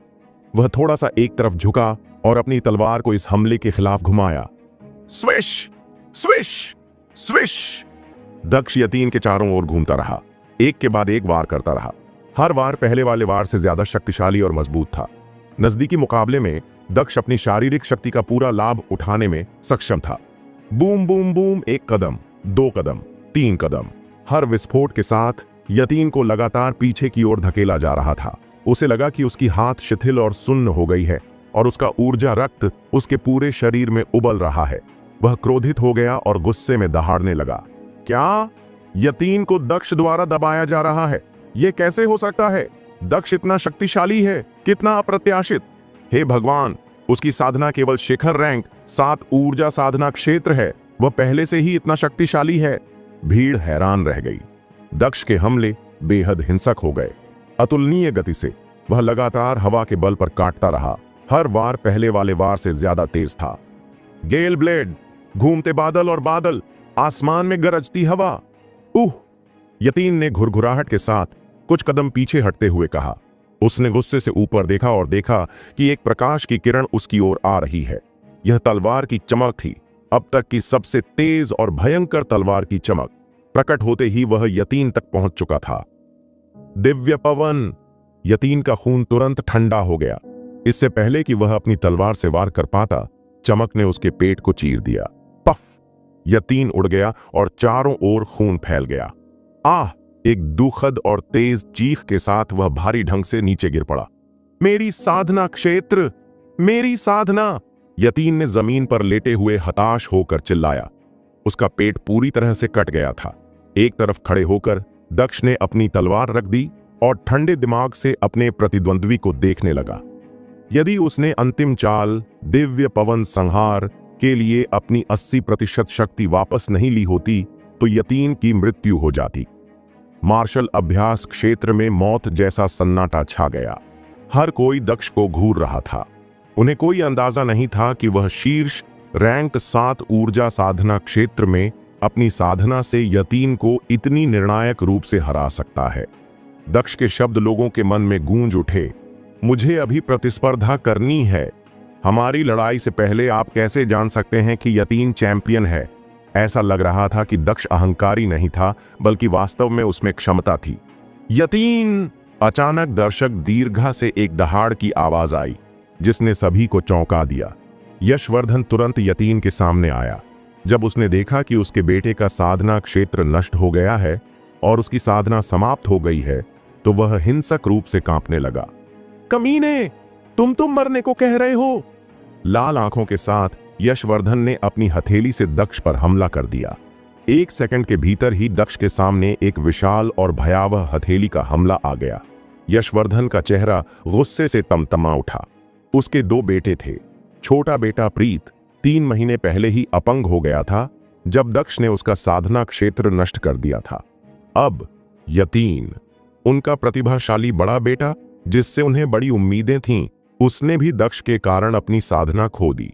वह थोड़ा सा एक तरफ झुका और अपनी तलवार को इस हमले के खिलाफ घुमाया। स्विश! स्विश! स्विश! दक्ष यतीन के चारों ओर घूमता रहा, एक के बाद एक वार करता रहा। हर वार पहले वाले वार से ज्यादा शक्तिशाली और मजबूत था। नजदीकी मुकाबले में दक्ष अपनी शारीरिक शक्ति का पूरा लाभ उठाने में सक्षम था। Boom boom boom! एक कदम, दो कदम, तीन कदम। हर विस्फोट के साथ यतीन को लगातार पीछे की ओर धकेला जा रहा था। उसे लगा कि उसकी हाथ शिथिल और सुन्न हो गई है और उसका ऊर्जा रक्त उसके पूरे शरीर में उबल रहा है। वह क्रोधित हो गया और गुस्से में दहाड़ने लगा। क्या? यतीन को दक्ष द्वारा दबाया जा रहा है? यह कैसे हो सकता है? दक्ष इतना शक्तिशाली है, कितना अप्रत्याशित! हे भगवान, उसकी साधना केवल शिखर रैंक 7 ऊर्जा साधना क्षेत्र है। वह पहले से ही इतना शक्तिशाली है। भीड़ हैरान रह गई। दक्ष के हमले बेहद हिंसक हो गए। अतुलनीय गति से वह लगातार हवा के बल पर काटता रहा। हर वार पहले वाले वार से ज्यादा तेज था। गेल ब्लेड, घूमते बादल और बादल, आसमान में गरजती हवा। उह! यतीन ने घुरघुराहट के साथ कुछ कदम पीछे हटते हुए कहा। उसने गुस्से से ऊपर देखा और देखा कि एक प्रकाश की किरण उसकी ओर आ रही है। यह तलवार की चमक थी, अब तक की सबसे तेज और भयंकर तलवार की चमक। प्रकट होते ही वह यतीन तक पहुंच चुका था। दिव्य पवन! यतीन का खून तुरंत ठंडा हो गया। इससे पहले कि वह अपनी तलवार से वार कर पाता, चमक ने उसके पेट को चीर दिया। पफ! यतीन उड़ गया और चारों ओर खून फैल गया। आह! एक दुखद और तेज चीख के साथ वह भारी ढंग से नीचे गिर पड़ा। मेरी साधना क्षेत्र! मेरी साधना! यतीन ने जमीन पर लेटे हुए हताश होकर चिल्लाया। उसका पेट पूरी तरह से कट गया था। एक तरफ खड़े होकर दक्ष ने अपनी तलवार रख दी और ठंडे दिमाग से अपने प्रतिद्वंद्वी को देखने लगा। यदि उसने अंतिम चाल दिव्य पवन संहार के लिए अपनी 80% शक्ति वापस नहीं ली होती तो यतीन की मृत्यु हो जाती। मार्शल अभ्यास क्षेत्र में मौत जैसा सन्नाटा छा गया। हर कोई दक्ष को घूर रहा था। उन्हें कोई अंदाजा नहीं था कि वह शीर्ष रैंक 7 ऊर्जा साधना क्षेत्र में अपनी साधना से यतीन को इतनी निर्णायक रूप से हरा सकता है। दक्ष के शब्द लोगों के मन में गूंज उठे। मुझे अभी प्रतिस्पर्धा करनी है। हमारी लड़ाई से पहले आप कैसे जान सकते हैं कि यतीन चैंपियन है? ऐसा लग रहा था कि दक्ष अहंकारी नहीं था, बल्कि वास्तव में उसमें क्षमता थी। यतीन! अचानक दर्शक दीर्घा से एक दहाड़ की आवाज आई, जिसने सभी को चौंका दिया। यशवर्धन तुरंत यतीन के सामने आया। जब उसने देखा कि उसके बेटे का साधना क्षेत्र नष्ट हो गया है और उसकी साधना समाप्त हो गई है, तो वह हिंसक रूप से कांपने लगा। कमीने! तुम मरने को कह रहे हो? लाल आंखों के साथ यशवर्धन ने अपनी हथेली से दक्ष पर हमला कर दिया। 1 सेकंड के भीतर ही दक्ष के सामने एक विशाल और भयावह हथेली का हमला आ गया। यशवर्धन का चेहरा गुस्से से तमतमा उठा। उसके 2 बेटे थे। छोटा बेटा प्रीत 3 महीने पहले ही अपंग हो गया था जब दक्ष ने उसका साधना क्षेत्र नष्ट कर दिया था। अब यतीन, उनका प्रतिभाशाली बड़ा बेटा, जिससे उन्हें बड़ी उम्मीदें थीं, उसने भी दक्ष के कारण अपनी साधना खो दी।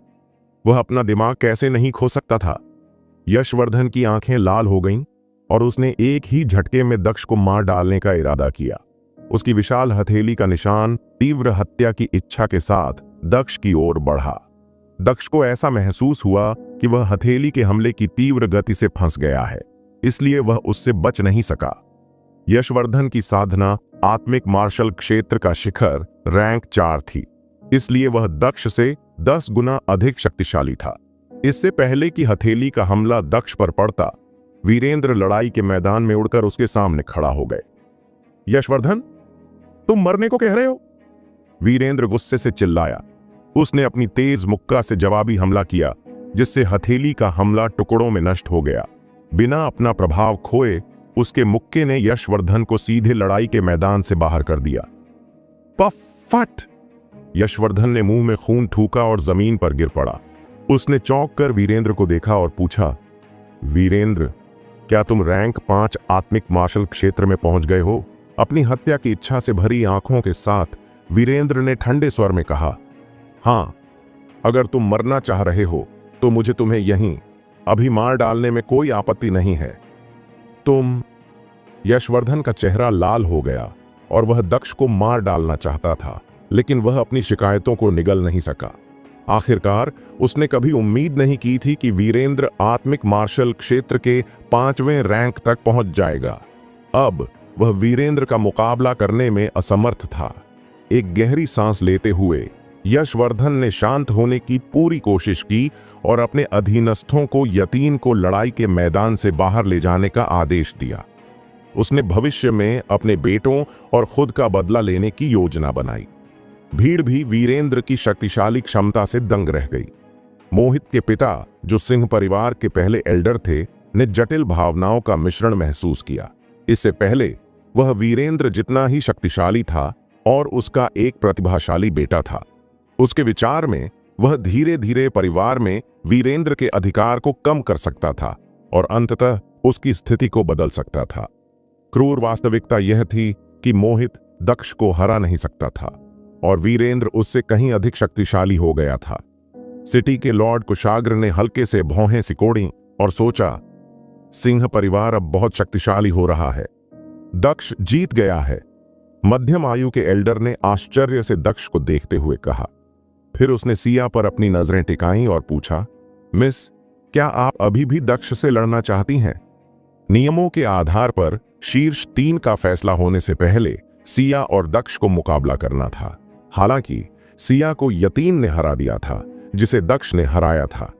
वह अपना दिमाग कैसे नहीं खो सकता था? यशवर्धन की आंखें लाल हो गईं और उसने एक ही झटके में दक्ष को मार डालने का इरादा किया। उसकी विशाल हथेली का निशान तीव्र हत्या की इच्छा के साथ दक्ष की ओर बढ़ा। दक्ष को ऐसा महसूस हुआ कि वह हथेली के हमले की तीव्र गति से फंस गया है, इसलिए वह उससे बच नहीं सका। यशवर्धन की साधना आत्मिक मार्शल क्षेत्र का शिखर रैंक 4 थी, इसलिए वह दक्ष से 10 गुना अधिक शक्तिशाली था। इससे पहले कि हथेली का हमला दक्ष पर पड़ता, वीरेंद्र लड़ाई के मैदान में उड़कर उसके सामने खड़ा हो गए। यशवर्धन, तुम मरने को कह रहे हो? वीरेंद्र गुस्से से चिल्लाया। उसने अपनी तेज मुक्का से जवाबी हमला किया, जिससे हथेली का हमला टुकड़ों में नष्ट हो गया। बिना अपना प्रभाव खोए उसके मुक्के ने यशवर्धन को सीधे लड़ाई के मैदान से बाहर कर दिया। पफ! फट! यशवर्धन ने मुंह में खून थूका और जमीन पर गिर पड़ा। उसने चौंक कर वीरेंद्र को देखा और पूछा, वीरेंद्र, क्या तुम रैंक 5 आत्मिक मार्शल क्षेत्र में पहुंच गए हो? अपनी हत्या की इच्छा से भरी आंखों के साथ वीरेंद्र ने ठंडे स्वर में कहा, हाँ, अगर तुम मरना चाह रहे हो तो मुझे तुम्हें यहीं अभी मार डालने में कोई आपत्ति नहीं है। तुम। यशवर्धन का चेहरा लाल हो गया और वह दक्ष को मार डालना चाहता था, लेकिन वह अपनी शिकायतों को निगल नहीं सका। आखिरकार उसने कभी उम्मीद नहीं की थी कि वीरेंद्र आत्मिक मार्शल क्षेत्र के 5वें रैंक तक पहुंच जाएगा। अब वह वीरेंद्र का मुकाबला करने में असमर्थ था। एक गहरी सांस लेते हुए यशवर्धन ने शांत होने की पूरी कोशिश की और अपने अधीनस्थों को यतीन को लड़ाई के मैदान से बाहर ले जाने का आदेश दिया। उसने भविष्य में अपने बेटों और खुद का बदला लेने की योजना बनाई। भीड़ भी वीरेंद्र की शक्तिशाली क्षमता से दंग रह गई। मोहित के पिता, जो सिंह परिवार के पहले एल्डर थे, ने जटिल भावनाओं का मिश्रण महसूस किया। इससे पहले वह वीरेंद्र जितना ही शक्तिशाली था और उसका एक प्रतिभाशाली बेटा था। उसके विचार में वह धीरे धीरे परिवार में वीरेंद्र के अधिकार को कम कर सकता था और अंततः उसकी स्थिति को बदल सकता था। क्रूर वास्तविकता यह थी कि मोहित दक्ष को हरा नहीं सकता था और वीरेंद्र उससे कहीं अधिक शक्तिशाली हो गया था। सिटी के लॉर्ड कुशाग्र ने हल्के से भौहें सिकोड़ी और सोचा, सिंह परिवार अब बहुत शक्तिशाली हो रहा है। दक्ष जीत गया है। मध्यम आयु के एल्डर ने आश्चर्य से दक्ष को देखते हुए कहा। फिर उसने सिया पर अपनी नजरें टिकाईं और पूछा, मिस, क्या आप अभी भी दक्ष से लड़ना चाहती हैं? नियमों के आधार पर शीर्ष 3 का फैसला होने से पहले सिया और दक्ष को मुकाबला करना था। हालांकि सिया को यतीन ने हरा दिया था, जिसे दक्ष ने हराया था।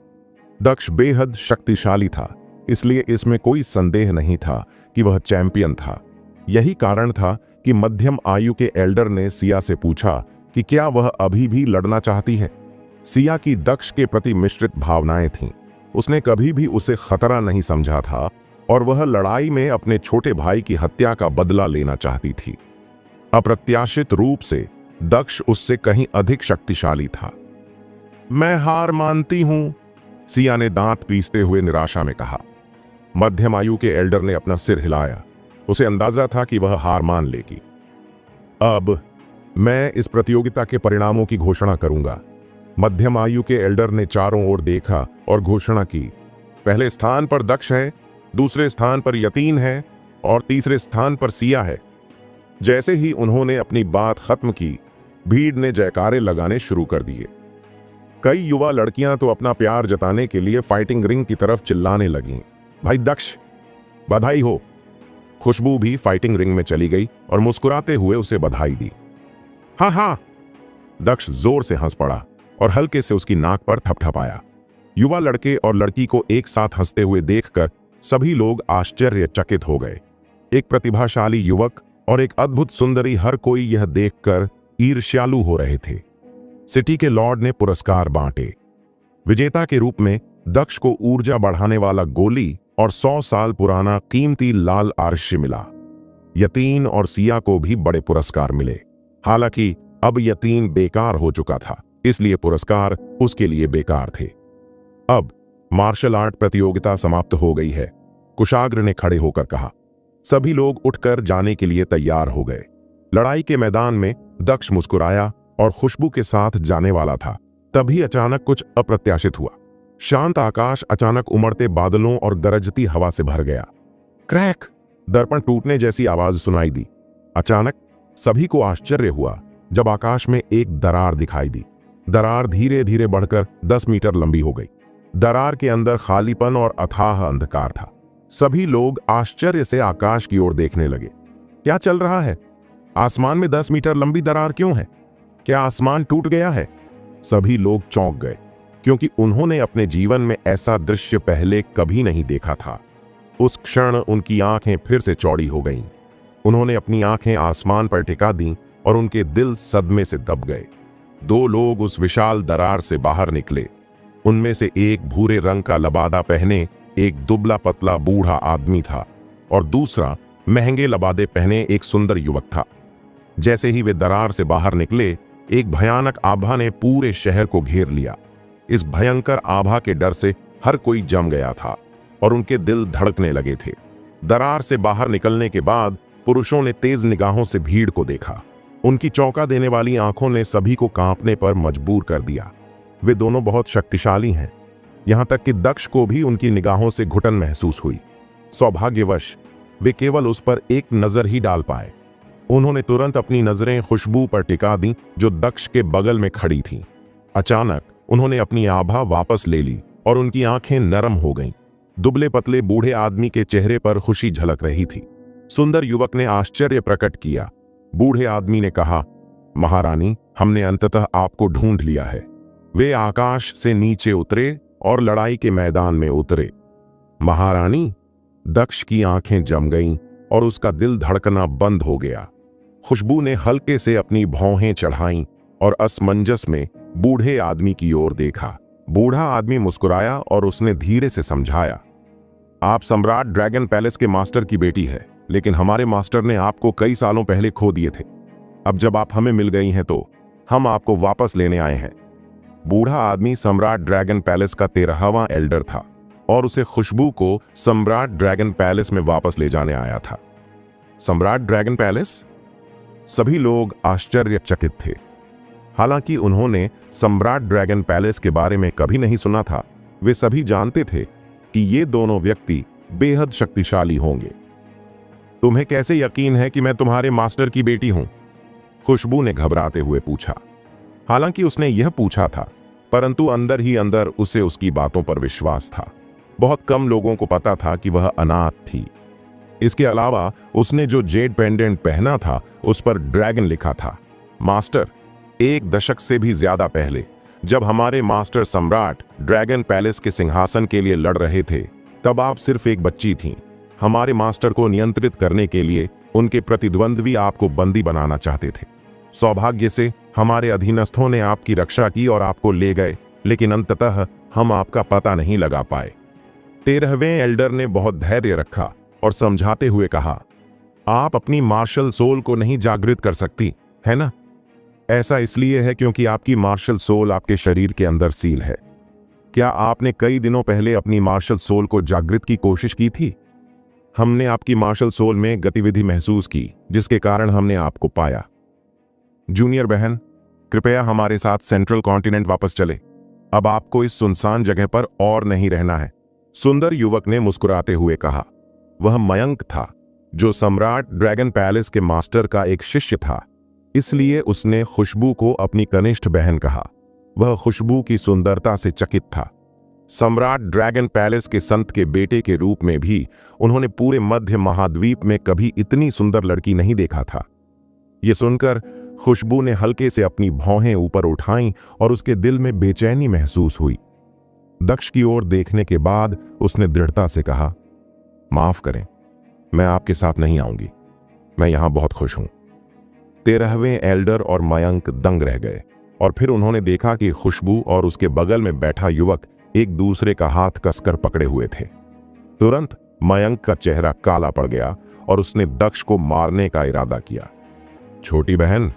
दक्ष बेहद शक्तिशाली था, इसलिए इसमें कोई संदेह नहीं था कि वह चैंपियन था। यही कारण था कि मध्यम आयु के एल्डर ने सिया से पूछा कि क्या वह अभी भी लड़ना चाहती है। सिया की दक्ष के प्रति मिश्रित भावनाएं थीं। उसने कभी भी उसे खतरा नहीं समझा था और वह लड़ाई में अपने छोटे भाई की हत्या का बदला लेना चाहती थी। अप्रत्याशित रूप से दक्ष उससे कहीं अधिक शक्तिशाली था। मैं हार मानती हूं, सिया ने दांत पीसते हुए निराशा में कहा। मध्यम आयु के एल्डर ने अपना सिर हिलाया। उसे अंदाजा था कि वह हार मान लेगी। अब मैं इस प्रतियोगिता के परिणामों की घोषणा करूंगा। मध्यम आयु के एल्डर ने चारों ओर देखा और घोषणा की। पहले स्थान पर दक्ष है, दूसरे स्थान पर यतीन है और तीसरे स्थान पर सिया है। जैसे ही उन्होंने अपनी बात खत्म की, भीड़ ने जयकारे लगाने शुरू कर दिए। कई युवा लड़कियां तो अपना प्यार जताने के लिए फाइटिंग रिंग की तरफ चिल्लाने लगीं, भाई दक्ष, बधाई हो। खुशबू भी फाइटिंग रिंग में चली गई और मुस्कुराते हुए उसे बधाई दी। हाँ हाँ, दक्ष जोर से हंस पड़ा और हल्के से उसकी नाक पर थपथपाया। युवा लड़के और लड़की को एक साथ हंसते हुए देखकर सभी लोग आश्चर्यचकित हो गए। एक प्रतिभाशाली युवक और एक अद्भुत सुंदरी, हर कोई यह देखकर ईर्ष्यालु हो रहे थे। सिटी के लॉर्ड ने पुरस्कार बांटे। विजेता के रूप में दक्ष को ऊर्जा बढ़ाने वाला गोली और 100 साल पुराना कीमती लाल आरश्य मिला। यतीन और सिया को भी बड़े पुरस्कार मिले। हालांकि अब यतीन बेकार हो चुका था, इसलिए पुरस्कार उसके लिए बेकार थे। अब मार्शल आर्ट प्रतियोगिता समाप्त हो गई है, कुशाग्र ने खड़े होकर कहा। सभी लोग उठकर जाने के लिए तैयार हो गए। लड़ाई के मैदान में दक्ष मुस्कुराया और खुशबू के साथ जाने वाला था। तभी अचानक कुछ अप्रत्याशित हुआ। शांत आकाश अचानक उमड़ते बादलों और गरजती हवा से भर गया। क्रैक! दर्पण टूटने जैसी आवाज सुनाई दी। अचानक सभी को आश्चर्य हुआ जब आकाश में एक दरार दिखाई दी। दरार धीरे धीरे बढ़कर 10 मीटर लंबी हो गई। दरार के अंदर खालीपन और अथाह अंधकार था। सभी लोग आश्चर्य से आकाश की ओर देखने लगे। क्या चल रहा है? आसमान में 10 मीटर लंबी दरार क्यों है? क्या आसमान टूट गया है? सभी लोग चौंक गए, क्योंकि उन्होंने अपने जीवन में ऐसा दृश्य पहले कभी नहीं देखा था। उस क्षण उनकी आंखें फिर से चौड़ी हो गईं। उन्होंने अपनी आंखें आसमान पर टिका दीं और उनके दिल सदमे से दब गए। 2 लोग उस विशाल दरार से बाहर निकले। उनमें से एक भूरे रंग का लबादा पहने एक दुबला पतला बूढ़ा आदमी था और दूसरा महंगे लबादे पहने एक सुंदर युवक था। जैसे ही वे दरार से बाहर निकले, एक भयानक आभा ने पूरे शहर को घेर लिया। इस भयंकर आभा के डर से हर कोई जम गया था और उनके दिल धड़कने लगे थे। दरार से बाहर निकलने के बाद पुरुषों ने तेज निगाहों से भीड़ को देखा। उनकी चौंका देने वाली आंखों ने सभी को कांपने पर मजबूर कर दिया। वे दोनों बहुत शक्तिशाली हैं, यहां तक कि दक्ष को भी उनकी निगाहों से घुटन महसूस हुई। सौभाग्यवश वे केवल उस पर एक नजर ही डाल पाए। उन्होंने तुरंत अपनी नजरें खुशबू पर टिका दी, जो दक्ष के बगल में खड़ी थी। अचानक उन्होंने अपनी आभा वापस ले ली और उनकी आंखें नरम हो गईं। दुबले पतले बूढ़े आदमी के चेहरे पर खुशी झलक रही थी। सुंदर युवक ने आश्चर्य प्रकट किया। बूढ़े आदमी ने कहा, महारानी, हमने अंततः आपको ढूंढ लिया है। वे आकाश से नीचे उतरे और लड़ाई के मैदान में उतरे। महारानी? दक्ष की आंखें जम गईं और उसका दिल धड़कना बंद हो गया। खुशबू ने हल्के से अपनी भौहें चढ़ाईं और असमंजस में बूढ़े आदमी की ओर देखा। बूढ़ा आदमी मुस्कुराया और उसने धीरे से समझाया, आप सम्राट ड्रैगन पैलेस के मास्टर की बेटी है, लेकिन हमारे मास्टर ने आपको कई सालों पहले खो दिए थे। अब जब आप हमें मिल गई हैं तो हम आपको वापस लेने आए हैं। बूढ़ा आदमी सम्राट ड्रैगन पैलेस का 13वां एल्डर था और उसे खुशबू को सम्राट ड्रैगन पैलेस में वापस ले जाने आया था। सम्राट ड्रैगन पैलेस? सभी लोग आश्चर्यचकित थे। हालांकि उन्होंने सम्राट ड्रैगन पैलेस के बारे में कभी नहीं सुना था, वे सभी जानते थे कि ये दोनों व्यक्ति बेहद शक्तिशाली होंगे। तुम्हें कैसे यकीन है कि मैं तुम्हारे मास्टर की बेटी हूं? खुशबू ने घबराते हुए पूछा। हालांकि उसने यह पूछा था, परंतु अंदर ही अंदर उसे उसकी बातों पर विश्वास था। बहुत कम लोगों को पता था कि वह अनाथ थी। इसके अलावा उसने जो जेड पेंडेंट पहना था उस पर ड्रैगन लिखा था। मास्टर, 1 दशक से भी ज्यादा पहले जब हमारे मास्टर सम्राट ड्रैगन पैलेस के सिंहासन के लिए लड़ रहे थे, तब आप सिर्फ एक बच्ची थीं। हमारे मास्टर को नियंत्रित करने के लिए उनके प्रतिद्वंद्वी आपको बंदी बनाना चाहते थे। सौभाग्य से हमारे अधीनस्थों ने आपकी रक्षा की और आपको ले गए, लेकिन अंततः हम आपका पता नहीं लगा पाए। 13वें एल्डर ने बहुत धैर्य रखा और समझाते हुए कहा, आप अपनी मार्शल सोल को नहीं जागृत कर सकती, है ना? ऐसा इसलिए है क्योंकि आपकी मार्शल सोल आपके शरीर के अंदर सील है। क्या आपने कई दिनों पहले अपनी मार्शल सोल को जागृत की कोशिश की थी? हमने आपकी मार्शल सोल में गतिविधि महसूस की, जिसके कारण हमने आपको पाया। जूनियर बहन, कृपया हमारे साथ सेंट्रल कॉन्टिनेंट वापस चले। अब आपको इस सुनसान जगह पर और नहीं रहना है। सुंदर युवक ने मुस्कुराते हुए कहा। वह मयंक था, जो सम्राट ड्रैगन पैलेस के मास्टर का एक शिष्य था, इसलिए उसने खुशबू को अपनी कनिष्ठ बहन कहा। वह खुशबू की सुंदरता से चकित था। सम्राट ड्रैगन पैलेस के संत के बेटे के रूप में भी उन्होंने पूरे मध्य महाद्वीप में कभी इतनी सुंदर लड़की नहीं देखा था। यह सुनकर खुशबू ने हल्के से अपनी भौहें ऊपर उठाईं और उसके दिल में बेचैनी महसूस हुई। दक्ष की ओर देखने के बाद उसने दृढ़ता से कहा, माफ करें, मैं आपके साथ नहीं आऊंगी। मैं यहां बहुत खुश हूं। 13वें एल्डर और मयंक दंग रह गए और फिर उन्होंने देखा कि खुशबू और उसके बगल में बैठा युवक एक दूसरे का हाथ कसकर पकड़े हुए थे। तुरंत मयंक का चेहरा काला पड़ गया और उसने दक्ष को मारने का इरादा किया। छोटी बहन,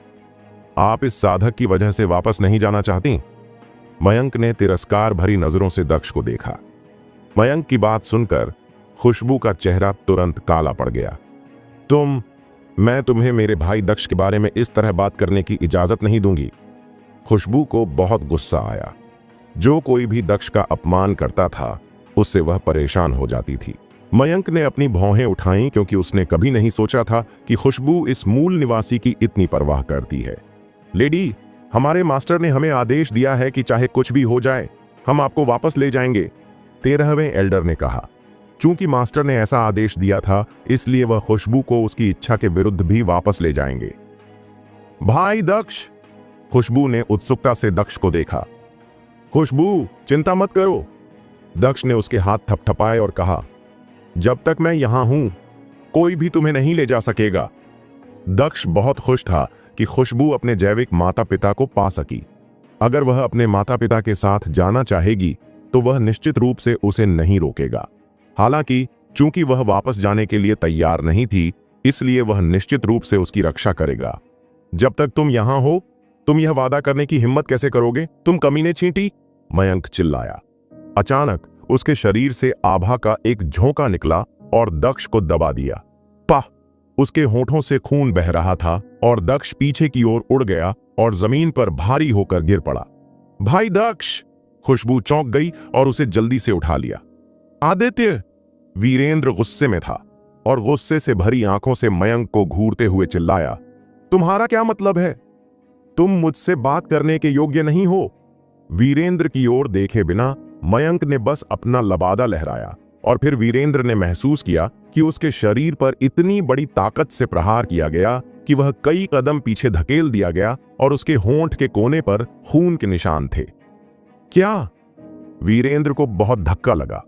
आप इस साधक की वजह से वापस नहीं जाना चाहती? मयंक ने तिरस्कार भरी नजरों से दक्ष को देखा। मयंक की बात सुनकर खुशबू का चेहरा तुरंत काला पड़ गया। मैं तुम्हें मेरे भाई दक्ष के बारे में इस तरह बात करने की इजाजत नहीं दूंगी। खुशबू को बहुत गुस्सा आया। जो कोई भी दक्ष का अपमान करता था, उससे वह परेशान हो जाती थी। मयंक ने अपनी भौहें उठाईं क्योंकि उसने कभी नहीं सोचा था कि खुशबू इस मूल निवासी की इतनी परवाह करती है। लेडी, हमारे मास्टर ने हमें आदेश दिया है कि चाहे कुछ भी हो जाए, हम आपको वापस ले जाएंगे, 13वें एल्डर ने कहा। चूंकि मास्टर ने ऐसा आदेश दिया था, इसलिए वह खुशबू को उसकी इच्छा के विरुद्ध भी वापस ले जाएंगे। भाई दक्ष, खुशबू ने उत्सुकता से दक्ष को देखा। खुशबू, चिंता मत करो। दक्ष ने उसके हाथ थपथपाए और कहा, जब तक मैं यहां हूं, कोई भी तुम्हें नहीं ले जा सकेगा। दक्ष बहुत खुश था कि खुशबू अपने जैविक माता पिता को पा सकी। अगर वह अपने माता पिता के साथ जाना चाहेगी तो वह निश्चित रूप से उसे नहीं रोकेगा। हालांकि चूंकि वह वापस जाने के लिए तैयार नहीं थी, इसलिए वह निश्चित रूप से उसकी रक्षा करेगा। जब तक तुम यहां हो, तुम यह वादा करने की हिम्मत कैसे करोगे? तुम कमीने चींटी! मयंक चिल्लाया। अचानक उसके शरीर से आभा का एक झोंका निकला और दक्ष को दबा दिया। पाह! उसके होठों से खून बह रहा था और दक्ष पीछे की ओर उड़ गया और जमीन पर भारी होकर गिर पड़ा। भाई दक्ष! खुशबू चौंक गई और उसे जल्दी से उठा लिया। आदित्य! वीरेंद्र गुस्से में था और गुस्से से भरी आंखों से मयंक को घूरते हुए चिल्लाया, तुम्हारा क्या मतलब है? तुम मुझसे बात करने के योग्य नहीं हो। वीरेंद्र की ओर देखे बिना मयंक ने बस अपना लबादा लहराया और फिर वीरेंद्र ने महसूस किया कि उसके शरीर पर इतनी बड़ी ताकत से प्रहार किया गया कि वह कई कदम पीछे धकेल दिया गया और उसके होंठ के कोने पर खून के निशान थे। क्या? वीरेंद्र को बहुत धक्का लगा।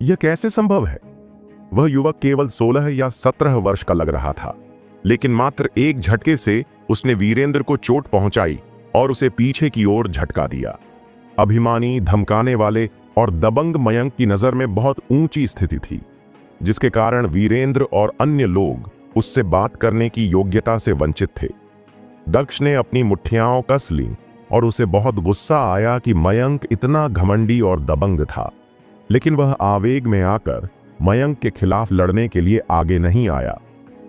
यह कैसे संभव है? वह युवक केवल 16 या 17 वर्ष का लग रहा था, लेकिन मात्र एक झटके से उसने वीरेंद्र को चोट पहुंचाई और उसे पीछे की ओर झटका दिया। अभिमानी, धमकाने वाले और दबंग मयंक की नजर में बहुत ऊंची स्थिति थी, जिसके कारण वीरेंद्र और अन्य लोग उससे बात करने की योग्यता से वंचित थे। दक्ष ने अपनी मुट्ठियां कस ली और उसे बहुत गुस्सा आया कि मयंक इतना घमंडी और दबंग था, लेकिन वह आवेग में आकर मयंक के खिलाफ लड़ने के लिए आगे नहीं आया,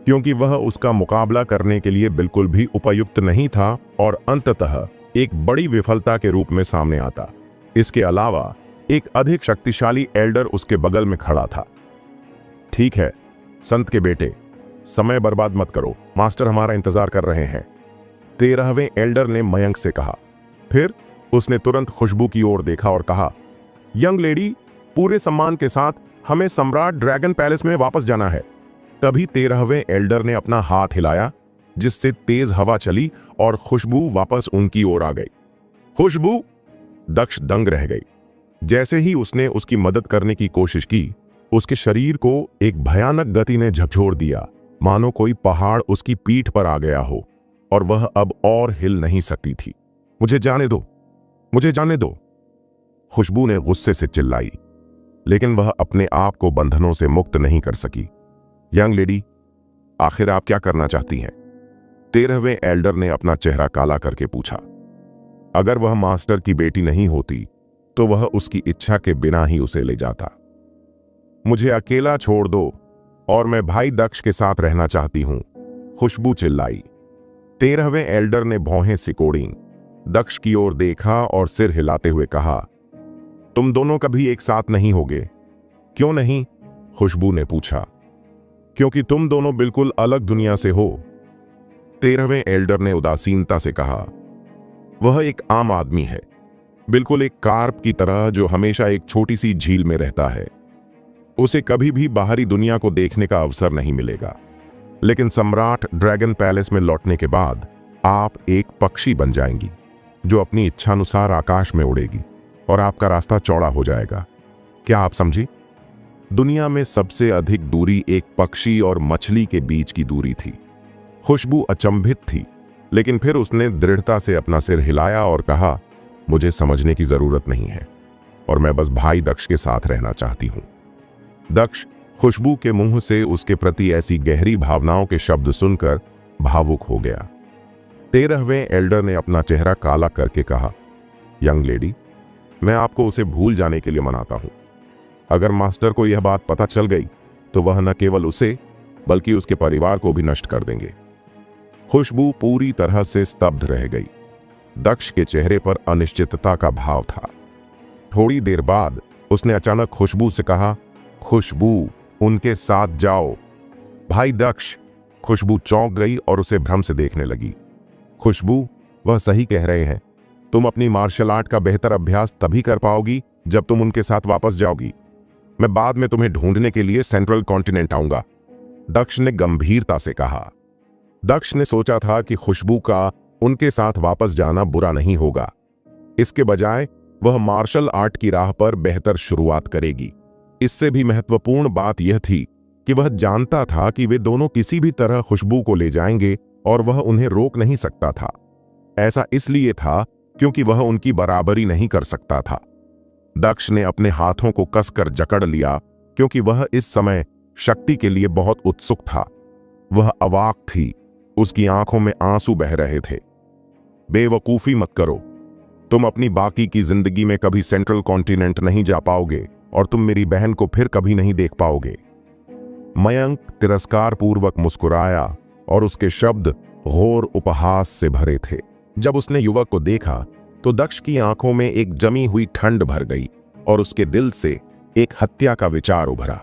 क्योंकि वह उसका मुकाबला करने के लिए बिल्कुल भी उपयुक्त नहीं था और अंततः एक बड़ी विफलता के रूप में सामने आता। इसके अलावा एक अधिक शक्तिशाली एल्डर उसके बगल में खड़ा था। ठीक है संत के बेटे, समय बर्बाद मत करो, मास्टर हमारा इंतजार कर रहे हैं, 13वें एल्डर ने मयंक से कहा। फिर उसने तुरंत खुशबू की ओर देखा और कहा, यंग लेडी, पूरे सम्मान के साथ हमें सम्राट ड्रैगन पैलेस में वापस जाना है। तभी 13वें एल्डर ने अपना हाथ हिलाया, जिससे तेज हवा चली और खुशबू वापस उनकी ओर आ गई। खुशबू! दक्ष दंग रह गई। जैसे ही उसने उसकी मदद करने की कोशिश की, उसके शरीर को एक भयानक गति ने झकझोर दिया, मानो कोई पहाड़ उसकी पीठ पर आ गया हो और वह अब और हिल नहीं सकती थी। मुझे जाने दो, मुझे जाने दो! खुशबू ने गुस्से से चिल्लाई, लेकिन वह अपने आप को बंधनों से मुक्त नहीं कर सकी। यंग लेडी, आखिर आप क्या करना चाहती हैं? 13वें एल्डर ने अपना चेहरा काला करके पूछा। अगर वह मास्टर की बेटी नहीं होती तो वह उसकी इच्छा के बिना ही उसे ले जाता। मुझे अकेला छोड़ दो और मैं भाई दक्ष के साथ रहना चाहती हूं, खुशबू चिल्लाई। 13वें एल्डर ने भौहें सिकोड़ी, दक्ष की ओर देखा और सिर हिलाते हुए कहा, तुम दोनों कभी एक साथ नहीं होगे। क्यों नहीं? खुशबू ने पूछा। क्योंकि तुम दोनों बिल्कुल अलग दुनिया से हो, 13वें एल्डर ने उदासीनता से कहा। वह एक आम आदमी है, बिल्कुल एक कार्प की तरह जो हमेशा एक छोटी सी झील में रहता है। उसे कभी भी बाहरी दुनिया को देखने का अवसर नहीं मिलेगा। लेकिन सम्राट ड्रैगन पैलेस में लौटने के बाद आप एक पक्षी बन जाएंगी, जो अपनी इच्छानुसार आकाश में उड़ेगी और आपका रास्ता चौड़ा हो जाएगा। क्या आप समझी? दुनिया में सबसे अधिक दूरी एक पक्षी और मछली के बीच की दूरी थी। खुशबू अचंभित थी, लेकिन फिर उसने दृढ़ता से अपना सिर हिलाया और कहा, मुझे समझने की जरूरत नहीं है और मैं बस भाई दक्ष के साथ रहना चाहती हूं। दक्ष खुशबू के मुंह से उसके प्रति ऐसी गहरी भावनाओं के शब्द सुनकर भावुक हो गया। 13वें एल्डर ने अपना चेहरा काला करके कहा, यंग लेडी, मैं आपको उसे भूल जाने के लिए मनाता हूं। अगर मास्टर को यह बात पता चल गई तो वह न केवल उसे बल्कि उसके परिवार को भी नष्ट कर देंगे। खुशबू पूरी तरह से स्तब्ध रह गई। दक्ष के चेहरे पर अनिश्चितता का भाव था। थोड़ी देर बाद उसने अचानक खुशबू से कहा, खुशबू, उनके साथ जाओ। भाई दक्ष! खुशबू चौंक गई और उसे भ्रम से देखने लगी। खुशबू, वह सही कह रहे हैं। तुम अपनी मार्शल आर्ट का बेहतर अभ्यास तभी कर पाओगी जब तुम उनके साथ वापस जाओगी। मैं बाद में तुम्हें ढूंढने के लिए सेंट्रल कॉन्टिनेंट आऊंगा, दक्ष ने गंभीरता से कहा। दक्ष ने सोचा था कि खुशबू का उनके साथ वापस जाना बुरा नहीं होगा। इसके बजाय वह मार्शल आर्ट की राह पर बेहतर शुरुआत करेगी। इससे भी महत्वपूर्ण बात यह थी कि वह जानता था कि वे दोनों किसी भी तरह खुशबू को ले जाएंगे और वह उन्हें रोक नहीं सकता था। ऐसा इसलिए था क्योंकि वह उनकी बराबरी नहीं कर सकता था। दक्ष ने अपने हाथों को कसकर जकड़ लिया क्योंकि वह इस समय शक्ति के लिए बहुत उत्सुक था। वह अवाक थी, उसकी आंखों में आंसू बह रहे थे। बेवकूफी मत करो। तुम अपनी बाकी की जिंदगी में कभी सेंट्रल कॉन्टिनेंट नहीं जा पाओगे और तुम मेरी बहन को फिर कभी नहीं देख पाओगे। मयंक तिरस्कार पूर्वक मुस्कुराया और उसके शब्द घोर उपहास से भरे थे। जब उसने युवक को देखा तो दक्ष की आंखों में एक जमी हुई ठंड भर गई और उसके दिल से एक हत्या का विचार उभरा।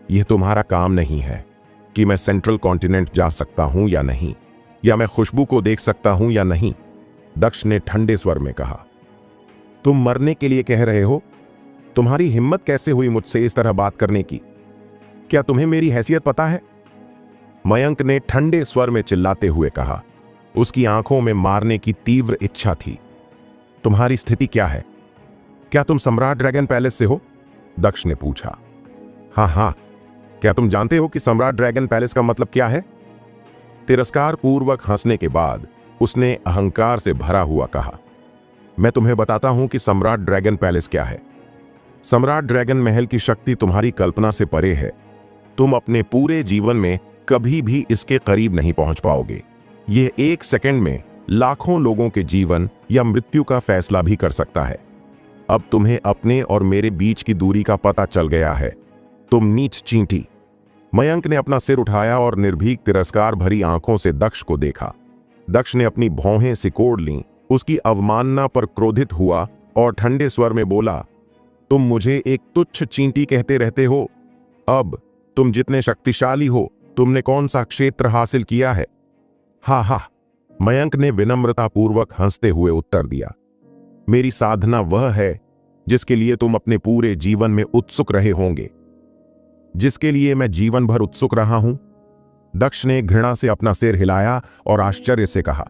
यह तुम्हारा काम नहीं है कि मैं सेंट्रल कॉन्टिनेंट जा सकता हूं या नहीं, या मैं खुशबू को देख सकता हूं या नहीं, दक्ष ने ठंडे स्वर में कहा। तुम मरने के लिए कह रहे हो? तुम्हारी हिम्मत कैसे हुई मुझसे इस तरह बात करने की? क्या तुम्हें मेरी हैसियत पता है? मयंक ने ठंडे स्वर में चिल्लाते हुए कहा। उसकी आंखों में मारने की तीव्र इच्छा थी। तुम्हारी स्थिति क्या है? क्या तुम सम्राट ड्रैगन पैलेस से हो? दक्ष ने पूछा। हाँ, क्या तुम जानते हो कि सम्राट ड्रैगन पैलेस का मतलब क्या है? तिरस्कार पूर्वक हंसने के बाद उसने अहंकार से भरा हुआ कहा, मैं तुम्हें बताता हूं कि सम्राट ड्रैगन पैलेस क्या है। सम्राट ड्रैगन महल की शक्ति तुम्हारी कल्पना से परे है। तुम अपने पूरे जीवन में कभी भी इसके करीब नहीं पहुंच पाओगे। यह एक सेकंड में लाखों लोगों के जीवन या मृत्यु का फैसला भी कर सकता है। अब तुम्हें अपने और मेरे बीच की दूरी का पता चल गया है। तुम नीच चींटी। मयंक ने अपना सिर उठाया और निर्भीक तिरस्कार भरी आंखों से दक्ष को देखा। दक्ष ने अपनी भौहें सिकोड़ लीं, उसकी अवमानना पर क्रोधित हुआ और ठंडे स्वर में बोला, तुम मुझे एक तुच्छ चींटी कहते रहते हो। अब तुम जितने शक्तिशाली हो, तुमने कौन सा क्षेत्र हासिल किया है? हा, मयंक ने विनम्रतापूर्वक हंसते हुए उत्तर दिया, मेरी साधना वह है जिसके लिए तुम अपने पूरे जीवन में उत्सुक रहे होंगे, जिसके लिए मैं जीवन भर उत्सुक रहा हूं। दक्ष ने घृणा से अपना सिर हिलाया और आश्चर्य से कहा,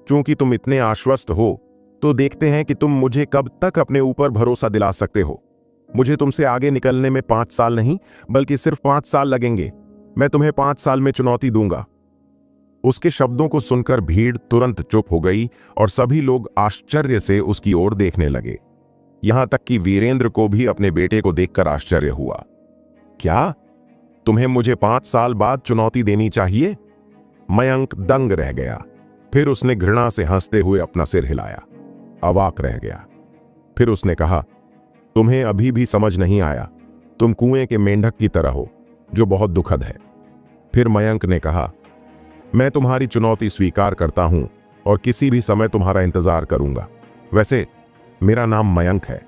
चूंकि तुम इतने आश्वस्त हो तो देखते हैं कि तुम मुझे कब तक अपने ऊपर भरोसा दिला सकते हो। मुझे तुमसे आगे निकलने में 5 साल नहीं बल्कि सिर्फ 5 साल लगेंगे। मैं तुम्हें 5 साल में चुनौती दूंगा। उसके शब्दों को सुनकर भीड़ तुरंत चुप हो गई और सभी लोग आश्चर्य से उसकी ओर देखने लगे। यहां तक कि वीरेंद्र को भी अपने बेटे को देखकर आश्चर्य हुआ। क्या तुम्हें मुझे 5 साल बाद चुनौती देनी चाहिए? मयंक दंग रह गया। फिर उसने घृणा से हंसते हुए अपना सिर हिलाया, अवाक रह गया। फिर उसने कहा, तुम्हें अभी भी समझ नहीं आया। तुम कुएं के मेंढक की तरह हो, जो बहुत दुखद है। फिर मयंक ने कहा, मैं तुम्हारी चुनौती स्वीकार करता हूं और किसी भी समय तुम्हारा इंतजार करूंगा। वैसे मेरा नाम मयंक है।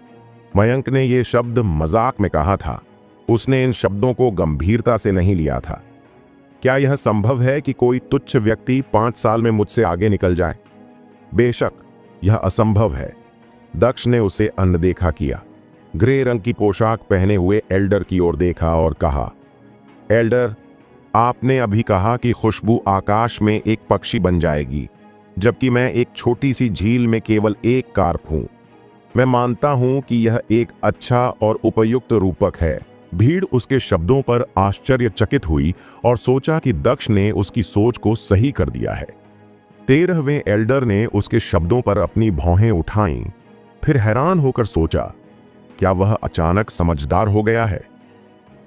मयंक ने यह शब्द मजाक में कहा था। उसने इन शब्दों को गंभीरता से नहीं लिया था। क्या यह संभव है कि कोई तुच्छ व्यक्ति 5 साल में मुझसे आगे निकल जाए? बेशक यह असंभव है। दक्ष ने उसे अनदेखा किया। ग्रे रंग की पोशाक पहने हुए एल्डर की ओर देखा और कहा, एल्डर, आपने अभी कहा कि खुशबू आकाश में एक पक्षी बन जाएगी, जबकि मैं एक छोटी सी झील में केवल एक कार्प हूं। मैं मानता हूं कि यह एक अच्छा और उपयुक्त रूपक है। भीड़ उसके शब्दों पर आश्चर्यचकित हुई और सोचा कि दक्ष ने उसकी सोच को सही कर दिया है। 13वें एल्डर ने उसके शब्दों पर अपनी भौहें उठाईं, फिर हैरान होकर सोचा, क्या वह अचानक समझदार हो गया है?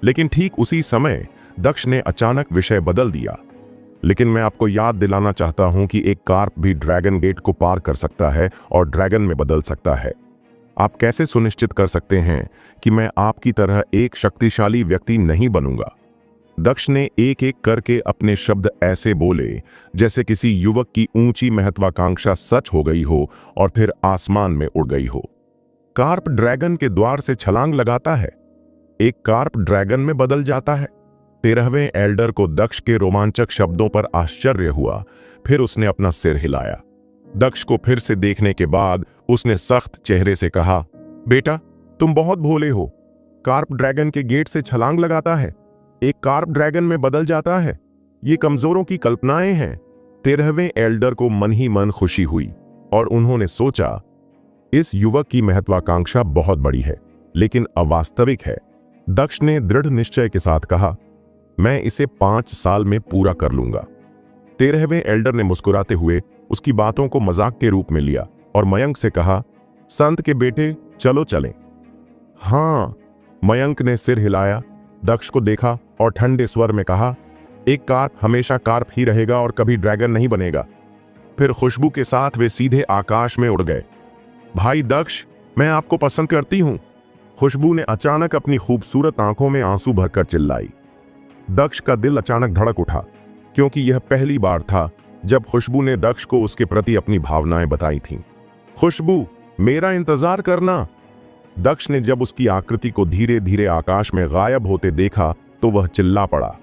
लेकिन ठीक उसी समय दक्ष ने अचानक विषय बदल दिया। लेकिन मैं आपको याद दिलाना चाहता हूं कि एक कार्प भी ड्रैगन गेट को पार कर सकता है और ड्रैगन में बदल सकता है। आप कैसे सुनिश्चित कर सकते हैं कि मैं आपकी तरह एक शक्तिशाली व्यक्ति नहीं बनूंगा? दक्ष ने एक एक करके अपने शब्द ऐसे बोले जैसे किसी युवक की ऊंची महत्वाकांक्षा सच हो गई हो और फिर आसमान में उड़ गई हो। कार्प ड्रैगन के द्वार से छलांग लगाता है, एक कार्प ड्रैगन में बदल जाता है। 13वें एल्डर को दक्ष के रोमांचक शब्दों पर आश्चर्य हुआ। फिर उसने अपना सिर हिलाया। दक्ष को फिर से देखने के बाद उसने सख्त चेहरे से कहा, बेटा, तुम बहुत भोले हो। कार्प ड्रैगन के गेट से छलांग लगाता है, एक कार्प ड्रैगन में बदल जाता है। ये कमजोरों की कल्पनाएं हैं। 13वें एल्डर को मन ही मन खुशी हुई और उन्होंने सोचा, इस युवक की महत्वाकांक्षा बहुत बड़ी है लेकिन अवास्तविक है। दक्ष ने दृढ़ निश्चय के साथ कहा, मैं इसे 5 साल में पूरा कर लूंगा। 13वें एल्डर ने मुस्कुराते हुए उसकी बातों को मजाक के रूप में लिया और मयंक से कहा, संत के बेटे, चलो चलें। हाँ, मयंक ने सिर हिलाया, दक्ष को देखा और ठंडे स्वर में कहा, एक कार्प हमेशा कार्प ही रहेगा और कभी ड्रैगन नहीं बनेगा। फिर खुशबू के साथ वे सीधे आकाश में उड़ गए। भाई दक्ष, मैं आपको पसंद करती हूं, खुशबू ने अचानक अपनी खूबसूरत आंखों में आंसू भरकर चिल्लाई। दक्ष का दिल अचानक धड़क उठा, क्योंकि यह पहली बार था जब खुशबू ने दक्ष को उसके प्रति अपनी भावनाएं बताई थीं। खुशबू, मेरा इंतजार करना। दक्ष ने जब उसकी आकृति को धीरे धीरे आकाश में गायब होते देखा तो वह चिल्ला पड़ा।